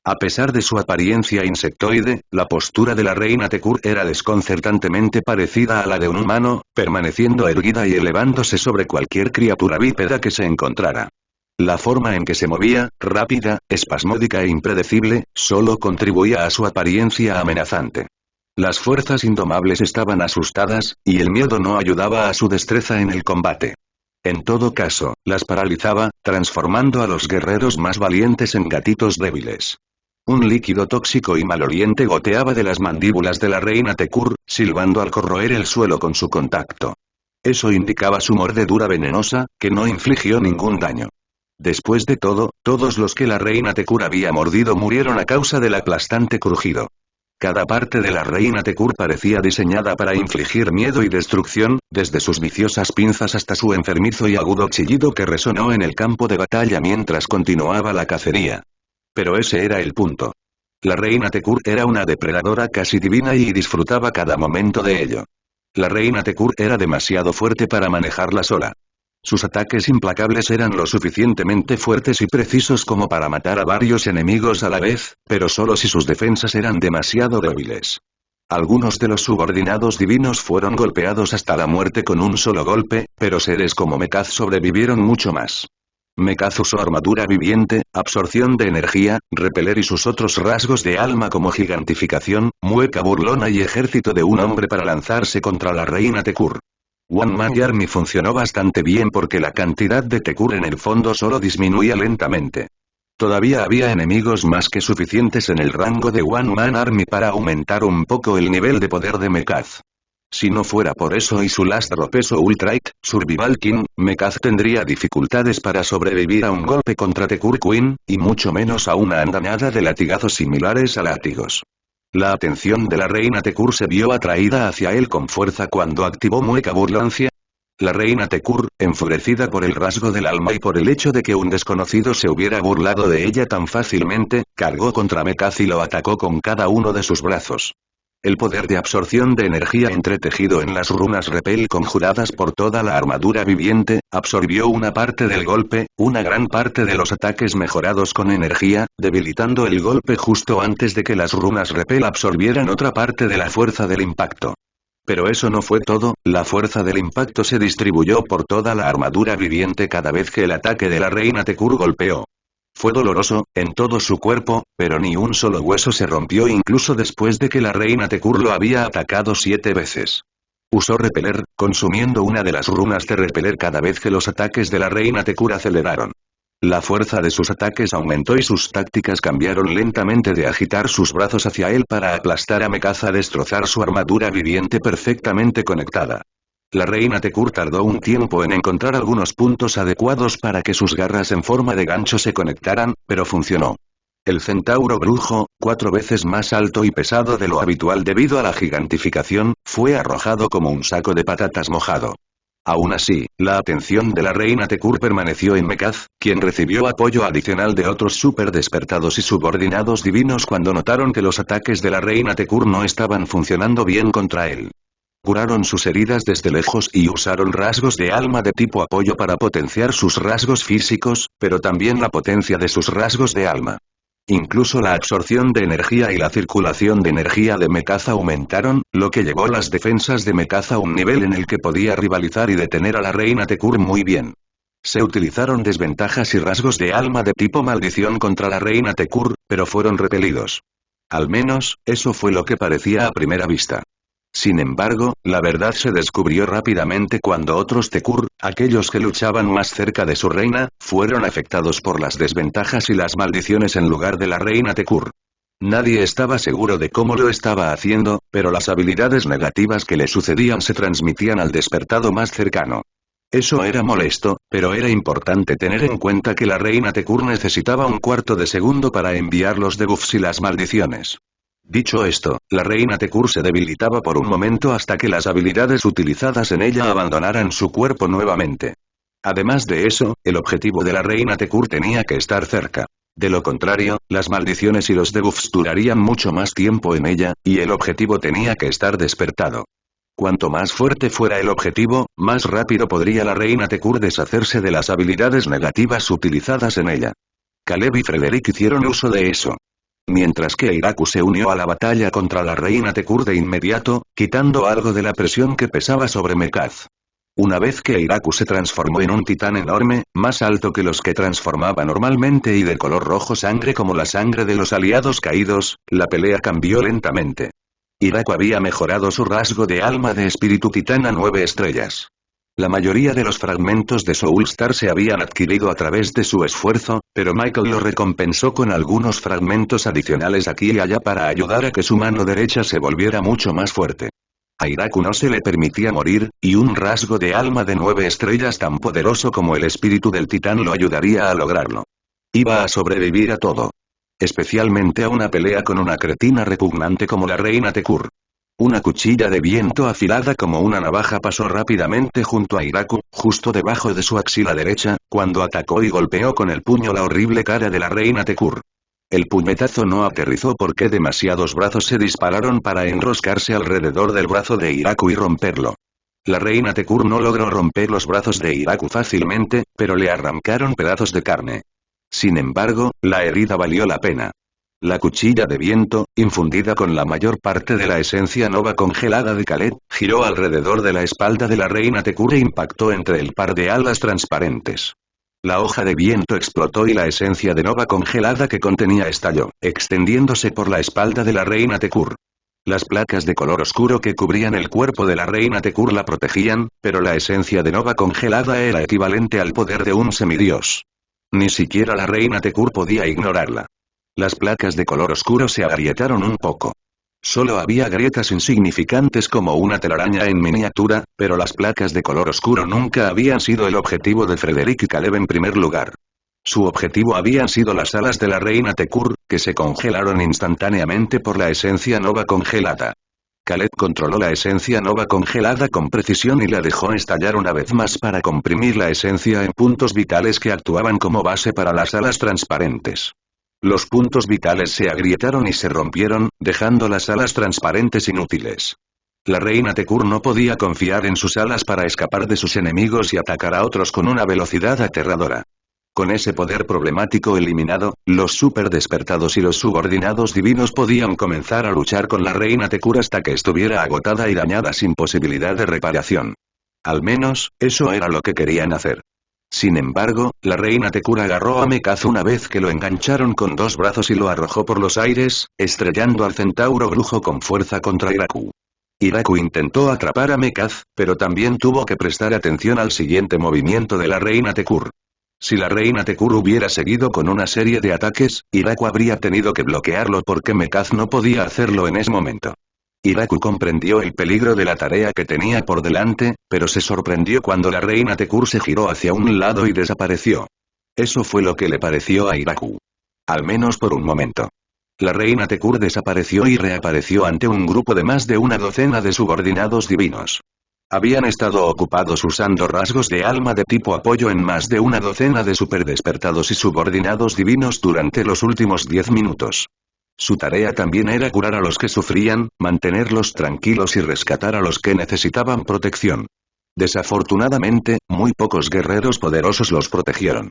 A pesar de su apariencia insectoide, la postura de la reina Tekur era desconcertantemente parecida a la de un humano, permaneciendo erguida y elevándose sobre cualquier criatura bípeda que se encontrara. La forma en que se movía, rápida, espasmódica e impredecible, solo contribuía a su apariencia amenazante. Las fuerzas indomables estaban asustadas, y el miedo no ayudaba a su destreza en el combate. En todo caso, las paralizaba, transformando a los guerreros más valientes en gatitos débiles. Un líquido tóxico y maloliente goteaba de las mandíbulas de la reina Tekur, silbando al corroer el suelo con su contacto. Eso indicaba su mordedura venenosa, que no infligió ningún daño. Después de todo, todos los que la reina Tekur había mordido murieron a causa del aplastante crujido. Cada parte de la reina Tekur parecía diseñada para infligir miedo y destrucción, desde sus viciosas pinzas hasta su enfermizo y agudo chillido que resonó en el campo de batalla mientras continuaba la cacería. Pero ese era el punto. La reina Tekur era una depredadora casi divina y disfrutaba cada momento de ello. La reina Tekur era demasiado fuerte para manejarla sola. Sus ataques implacables eran lo suficientemente fuertes y precisos como para matar a varios enemigos a la vez, pero solo si sus defensas eran demasiado débiles. Algunos de los subordinados divinos fueron golpeados hasta la muerte con un solo golpe, pero seres como Mekaz sobrevivieron mucho más. Mekaz usó armadura viviente, absorción de energía, repeler y sus otros rasgos de alma como gigantificación, mueca burlona y ejército de un hombre para lanzarse contra la reina Tekur. One Man Army funcionó bastante bien porque la cantidad de Tekur en el fondo solo disminuía lentamente. Todavía había enemigos más que suficientes en el rango de One Man Army para aumentar un poco el nivel de poder de Mekaz. Si no fuera por eso y su Last Ropeso Ultrite, Survival King, Mekaz tendría dificultades para sobrevivir a un golpe contra Tekur Queen, y mucho menos a una andanada de latigazos similares a látigos. La atención de la reina Tekur se vio atraída hacia él con fuerza cuando activó Mueca Burlancia. La reina Tekur, enfurecida por el rasgo del alma y por el hecho de que un desconocido se hubiera burlado de ella tan fácilmente, cargó contra Mekaz y lo atacó con cada uno de sus brazos. El poder de absorción de energía entretejido en las runas repel conjuradas por toda la armadura viviente, absorbió una parte del golpe, una gran parte de los ataques mejorados con energía, debilitando el golpe justo antes de que las runas repel absorbieran otra parte de la fuerza del impacto. Pero eso no fue todo, la fuerza del impacto se distribuyó por toda la armadura viviente cada vez que el ataque de la reina Tekur golpeó. Fue doloroso, en todo su cuerpo, pero ni un solo hueso se rompió incluso después de que la reina Tekur lo había atacado 7 veces. Usó repeler, consumiendo una de las runas de repeler cada vez que los ataques de la reina Tekur aceleraron. La fuerza de sus ataques aumentó y sus tácticas cambiaron lentamente de agitar sus brazos hacia él para aplastar a Mekaz a destrozar su armadura viviente perfectamente conectada. La reina Tekur tardó un tiempo en encontrar algunos puntos adecuados para que sus garras en forma de gancho se conectaran, pero funcionó. El centauro brujo, 4 veces más alto y pesado de lo habitual debido a la gigantificación, fue arrojado como un saco de patatas mojado. Aún así, la atención de la reina Tekur permaneció en Mekaz, quien recibió apoyo adicional de otros super despertados y subordinados divinos cuando notaron que los ataques de la reina Tekur no estaban funcionando bien contra él. Curaron sus heridas desde lejos y usaron rasgos de alma de tipo apoyo para potenciar sus rasgos físicos, pero también la potencia de sus rasgos de alma. Incluso la absorción de energía y la circulación de energía de Mekaz aumentaron, lo que llevó las defensas de Mekaz a un nivel en el que podía rivalizar y detener a la reina Tekur muy bien. Se utilizaron desventajas y rasgos de alma de tipo maldición contra la reina Tekur, pero fueron repelidos. Al menos, eso fue lo que parecía a primera vista. Sin embargo, la verdad se descubrió rápidamente cuando otros Tekur, aquellos que luchaban más cerca de su reina, fueron afectados por las desventajas y las maldiciones en lugar de la reina Tekur. Nadie estaba seguro de cómo lo estaba haciendo, pero las habilidades negativas que le sucedían se transmitían al despertado más cercano. Eso era molesto, pero era importante tener en cuenta que la reina Tekur necesitaba un cuarto de segundo para enviar los debuffs y las maldiciones. Dicho esto, la reina Tekur se debilitaba por un momento hasta que las habilidades utilizadas en ella abandonaran su cuerpo nuevamente. Además de eso, el objetivo de la reina Tekur tenía que estar cerca. De lo contrario, las maldiciones y los debuffs durarían mucho más tiempo en ella, y el objetivo tenía que estar despertado. Cuanto más fuerte fuera el objetivo, más rápido podría la reina Tekur deshacerse de las habilidades negativas utilizadas en ella. Caleb y Frederick hicieron uso de eso. Mientras que Eiraku se unió a la batalla contra la reina Tekur de inmediato, quitando algo de la presión que pesaba sobre Mekaz. Una vez que Eiraku se transformó en un titán enorme, más alto que los que transformaba normalmente y de color rojo sangre como la sangre de los aliados caídos, la pelea cambió lentamente. Eiraku había mejorado su rasgo de alma de espíritu titán a 9 estrellas. La mayoría de los fragmentos de Soulstar se habían adquirido a través de su esfuerzo, pero Michael lo recompensó con algunos fragmentos adicionales aquí y allá para ayudar a que su mano derecha se volviera mucho más fuerte. A Eiraku no se le permitía morir, y un rasgo de alma de 9 estrellas tan poderoso como el espíritu del titán lo ayudaría a lograrlo. Iba a sobrevivir a todo. Especialmente a una pelea con una cretina repugnante como la reina Tekur. Una cuchilla de viento afilada como una navaja pasó rápidamente junto a Eiraku, justo debajo de su axila derecha, cuando atacó y golpeó con el puño la horrible cara de la reina Tekur. El puñetazo no aterrizó porque demasiados brazos se dispararon para enroscarse alrededor del brazo de Eiraku y romperlo. La reina Tekur no logró romper los brazos de Eiraku fácilmente, pero le arrancaron pedazos de carne. Sin embargo, la herida valió la pena. La cuchilla de viento, infundida con la mayor parte de la esencia nova congelada de Caleb, giró alrededor de la espalda de la reina Tekur e impactó entre el par de alas transparentes. La hoja de viento explotó y la esencia de nova congelada que contenía estalló, extendiéndose por la espalda de la reina Tekur. Las placas de color oscuro que cubrían el cuerpo de la reina Tekur la protegían, pero la esencia de nova congelada era equivalente al poder de un semidios. Ni siquiera la reina Tekur podía ignorarla. Las placas de color oscuro se agrietaron un poco. Solo había grietas insignificantes como una telaraña en miniatura, pero las placas de color oscuro nunca habían sido el objetivo de Frederick y Caleb en primer lugar. Su objetivo habían sido las alas de la reina Tekur, que se congelaron instantáneamente por la esencia nova congelada. Caleb controló la esencia nova congelada con precisión y la dejó estallar una vez más para comprimir la esencia en puntos vitales que actuaban como base para las alas transparentes. Los puntos vitales se agrietaron y se rompieron, dejando las alas transparentes inútiles. La reina Tekur no podía confiar en sus alas para escapar de sus enemigos y atacar a otros con una velocidad aterradora. Con ese poder problemático eliminado, los super despertados y los subordinados divinos podían comenzar a luchar con la reina Tekur hasta que estuviera agotada y dañada sin posibilidad de reparación. Al menos, eso era lo que querían hacer. Sin embargo, la reina Tekur agarró a Mekaz una vez que lo engancharon con dos brazos y lo arrojó por los aires, estrellando al centauro brujo con fuerza contra Iraku. Iraku intentó atrapar a Mekaz, pero también tuvo que prestar atención al siguiente movimiento de la reina Tekur. Si la reina Tekur hubiera seguido con una serie de ataques, Iraku habría tenido que bloquearlo porque Mekaz no podía hacerlo en ese momento. Iraku comprendió el peligro de la tarea que tenía por delante, pero se sorprendió cuando la reina Tekur se giró hacia un lado y desapareció. Eso fue lo que le pareció a Iraku. Al menos por un momento. La reina Tekur desapareció y reapareció ante un grupo de más de una docena de subordinados divinos. Habían estado ocupados usando rasgos de alma de tipo apoyo en más de una docena de superdespertados y subordinados divinos durante los últimos 10 minutos. Su tarea también era curar a los que sufrían, mantenerlos tranquilos y rescatar a los que necesitaban protección. Desafortunadamente, muy pocos guerreros poderosos los protegieron.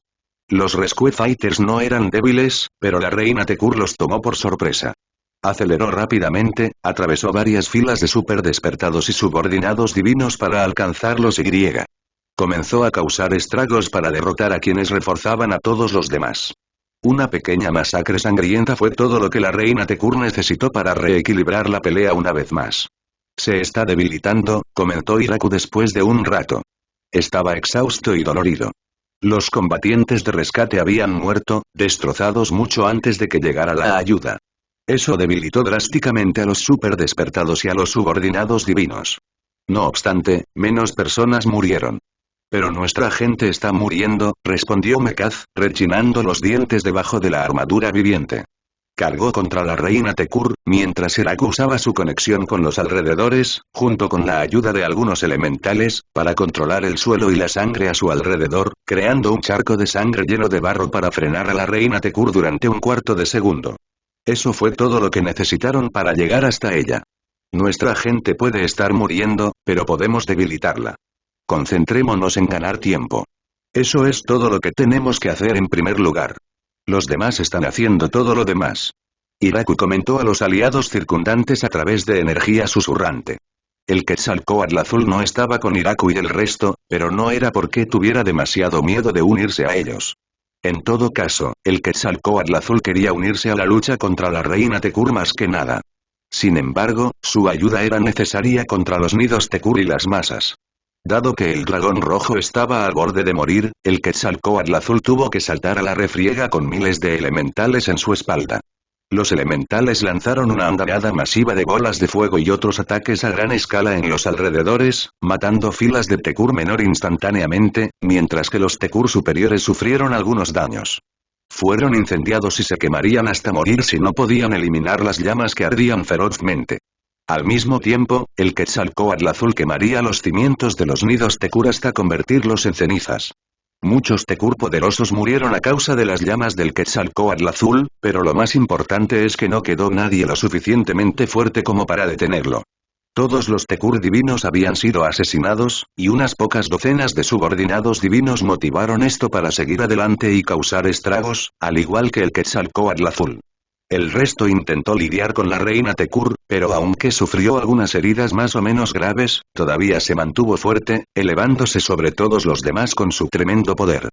Los Rescue Fighters no eran débiles, pero la reina Tekur los tomó por sorpresa. Aceleró rápidamente, atravesó varias filas de super despertados y subordinados divinos para alcanzarlos y comenzó a causar estragos para derrotar a quienes reforzaban a todos los demás. Una pequeña masacre sangrienta fue todo lo que la reina Tekur necesitó para reequilibrar la pelea una vez más. Se está debilitando, comentó Iraku después de un rato. Estaba exhausto y dolorido. Los combatientes de rescate habían muerto, destrozados mucho antes de que llegara la ayuda. Eso debilitó drásticamente a los super despertados y a los subordinados divinos. No obstante, menos personas murieron. Pero nuestra gente está muriendo, respondió Mekaz, rechinando los dientes debajo de la armadura viviente. Cargó contra la reina Tekur, mientras Iraku usaba su conexión con los alrededores, junto con la ayuda de algunos elementales, para controlar el suelo y la sangre a su alrededor, creando un charco de sangre lleno de barro para frenar a la reina Tekur durante un cuarto de segundo. Eso fue todo lo que necesitaron para llegar hasta ella. Nuestra gente puede estar muriendo, pero podemos debilitarla. Concentrémonos en ganar tiempo. Eso es todo lo que tenemos que hacer en primer lugar. Los demás están haciendo todo lo demás. Iraku comentó a los aliados circundantes a través de energía susurrante. El Quetzalcóatl azul no estaba con Iraku y el resto, pero no era porque tuviera demasiado miedo de unirse a ellos. En todo caso, el Quetzalcóatl azul quería unirse a la lucha contra la reina Tekur más que nada. Sin embargo, su ayuda era necesaria contra los nidos Tekur y las masas. Dado que el dragón rojo estaba al borde de morir, el Quetzalcóatl azul tuvo que saltar a la refriega con miles de elementales en su espalda. Los elementales lanzaron una andanada masiva de bolas de fuego y otros ataques a gran escala en los alrededores, matando filas de Tekur menor instantáneamente, mientras que los Tekur superiores sufrieron algunos daños. Fueron incendiados y se quemarían hasta morir si no podían eliminar las llamas que ardían ferozmente. Al mismo tiempo, el Quetzalcóatl azul quemaría los cimientos de los nidos Tekur hasta convertirlos en cenizas. Muchos Tekur poderosos murieron a causa de las llamas del Quetzalcóatl azul, pero lo más importante es que no quedó nadie lo suficientemente fuerte como para detenerlo. Todos los Tekur divinos habían sido asesinados, y unas pocas docenas de subordinados divinos motivaron esto para seguir adelante y causar estragos, al igual que el Quetzalcóatl azul. El resto intentó lidiar con la reina Tekur, pero aunque sufrió algunas heridas más o menos graves, todavía se mantuvo fuerte, elevándose sobre todos los demás con su tremendo poder.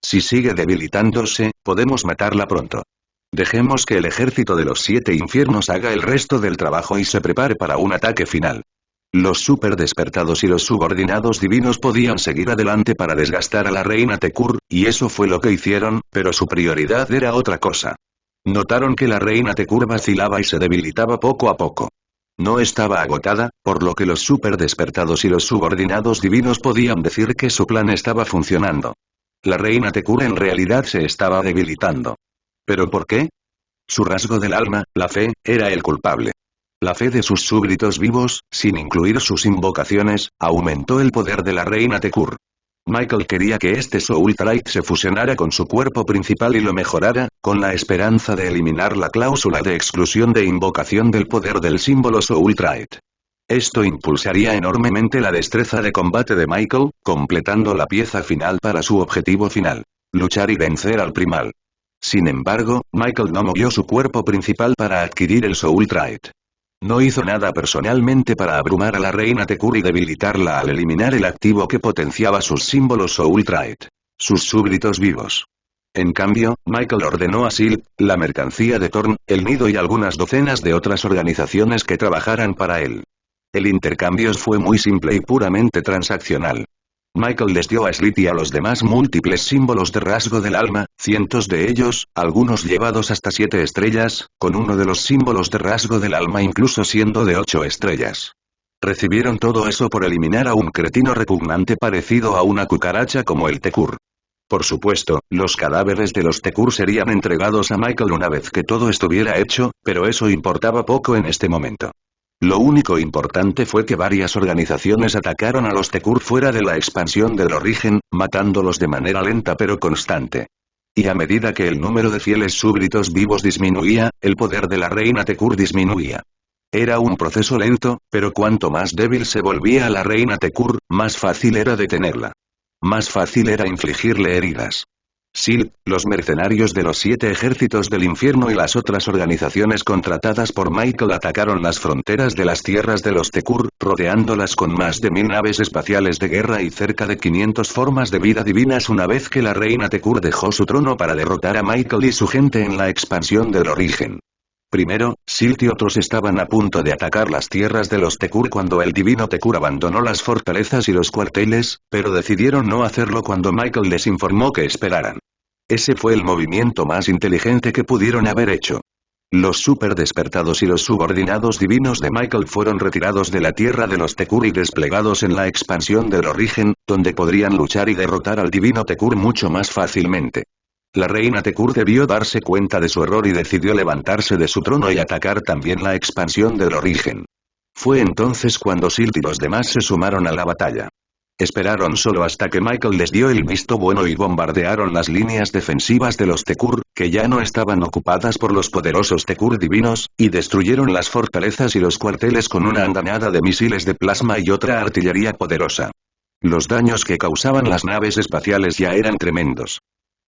Si sigue debilitándose, podemos matarla pronto. Dejemos que el ejército de los 7 infiernos haga el resto del trabajo y se prepare para un ataque final. Los super despertados y los subordinados divinos podían seguir adelante para desgastar a la reina Tekur, y eso fue lo que hicieron, pero su prioridad era otra cosa. Notaron que la reina Tekur vacilaba y se debilitaba poco a poco. No estaba agotada, por lo que los super despertados y los subordinados divinos podían decir que su plan estaba funcionando. La reina Tekur en realidad se estaba debilitando. ¿Pero por qué? Su rasgo del alma, la fe, era el culpable. La fe de sus súbditos vivos, sin incluir sus invocaciones, aumentó el poder de la reina Tekur. Michael quería que este Soultrite se fusionara con su cuerpo principal y lo mejorara, con la esperanza de eliminar la cláusula de exclusión de invocación del poder del símbolo Soultrite. Esto impulsaría enormemente la destreza de combate de Michael, completando la pieza final para su objetivo final: luchar y vencer al primal. Sin embargo, Michael no movió su cuerpo principal para adquirir el Soultrite. No hizo nada personalmente para abrumar a la reina Tekur y debilitarla al eliminar el activo que potenciaba sus símbolos Soultrite. Sus súbditos vivos. En cambio, Michael ordenó a Silk, la mercancía de Thorn, el nido y algunas docenas de otras organizaciones que trabajaran para él. El intercambio fue muy simple y puramente transaccional. Michael les dio a Slit y a los demás múltiples símbolos de rasgo del alma, cientos de ellos, algunos llevados hasta 7 estrellas, con uno de los símbolos de rasgo del alma incluso siendo de 8 estrellas. Recibieron todo eso por eliminar a un cretino repugnante parecido a una cucaracha como el Tekur. Por supuesto, los cadáveres de los Tekur serían entregados a Michael una vez que todo estuviera hecho, pero eso importaba poco en este momento. Lo único importante fue que varias organizaciones atacaron a los Tekur fuera de la expansión del origen, matándolos de manera lenta pero constante. Y a medida que el número de fieles súbditos vivos disminuía, el poder de la reina Tekur disminuía. Era un proceso lento, pero cuanto más débil se volvía la reina Tekur, más fácil era detenerla. Más fácil era infligirle heridas. Silk, los mercenarios de los 7 ejércitos del infierno y las otras organizaciones contratadas por Michael atacaron las fronteras de las tierras de los Tekur, rodeándolas con más de 1000 naves espaciales de guerra y cerca de 500 formas de vida divinas una vez que la reina Tekur dejó su trono para derrotar a Michael y su gente en la expansión del origen. Primero, Silk y otros estaban a punto de atacar las tierras de los Tekur cuando el divino Tekur abandonó las fortalezas y los cuarteles, pero decidieron no hacerlo cuando Michael les informó que esperaran. Ese fue el movimiento más inteligente que pudieron haber hecho. Los super despertados y los subordinados divinos de Michael fueron retirados de la tierra de los Tekur y desplegados en la expansión del origen, donde podrían luchar y derrotar al divino Tekur mucho más fácilmente. La reina Tekur debió darse cuenta de su error y decidió levantarse de su trono y atacar también la expansión del origen. Fue entonces cuando Silt y los demás se sumaron a la batalla. Esperaron solo hasta que Michael les dio el visto bueno y bombardearon las líneas defensivas de los Tekur, que ya no estaban ocupadas por los poderosos Tekur divinos, y destruyeron las fortalezas y los cuarteles con una andanada de misiles de plasma y otra artillería poderosa. Los daños que causaban las naves espaciales ya eran tremendos.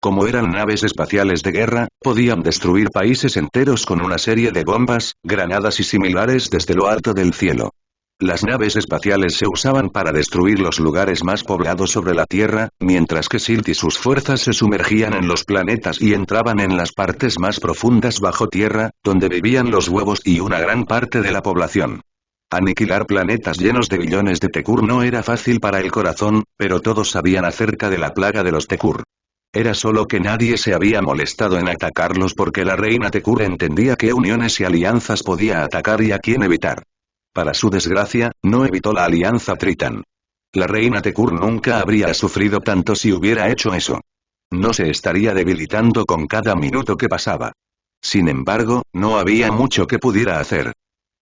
Como eran naves espaciales de guerra, podían destruir países enteros con una serie de bombas, granadas y similares desde lo alto del cielo. Las naves espaciales se usaban para destruir los lugares más poblados sobre la Tierra, mientras que Silt y sus fuerzas se sumergían en los planetas y entraban en las partes más profundas bajo tierra, donde vivían los huevos y una gran parte de la población. Aniquilar planetas llenos de billones de Tekur no era fácil para el corazón, pero todos sabían acerca de la plaga de los Tekur. Era solo que nadie se había molestado en atacarlos porque la reina Tekur entendía qué uniones y alianzas podía atacar y a quién evitar. Para su desgracia, no evitó la alianza Tritan. La reina Tekur nunca habría sufrido tanto si hubiera hecho eso. No se estaría debilitando con cada minuto que pasaba. Sin embargo, no había mucho que pudiera hacer.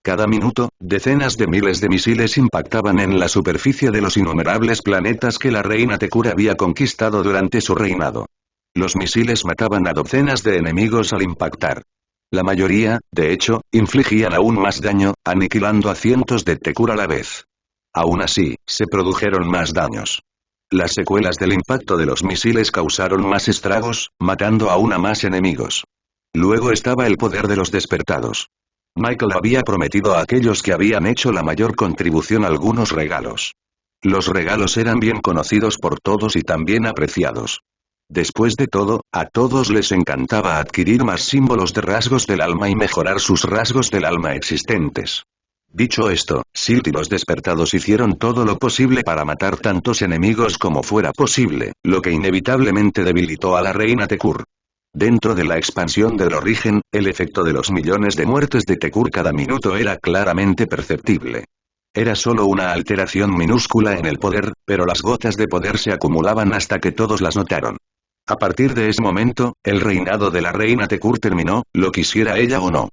Cada minuto, decenas de miles de misiles impactaban en la superficie de los innumerables planetas que la reina Tekur había conquistado durante su reinado. Los misiles mataban a docenas de enemigos al impactar. La mayoría, de hecho, infligían aún más daño, aniquilando a cientos de Tekur a la vez. Aún así, se produjeron más daños. Las secuelas del impacto de los misiles causaron más estragos, matando aún a más enemigos. Luego estaba el poder de los despertados. Michael había prometido a aquellos que habían hecho la mayor contribución algunos regalos. Los regalos eran bien conocidos por todos y también apreciados. Después de todo, a todos les encantaba adquirir más símbolos de rasgos del alma y mejorar sus rasgos del alma existentes. Dicho esto, Silt y los despertados hicieron todo lo posible para matar tantos enemigos como fuera posible, lo que inevitablemente debilitó a la reina Tekur. Dentro de la expansión del origen, el efecto de los millones de muertes de Tekur cada minuto era claramente perceptible. Era solo una alteración minúscula en el poder, pero las gotas de poder se acumulaban hasta que todos las notaron. A partir de ese momento, el reinado de la reina Tekur terminó, lo quisiera ella o no.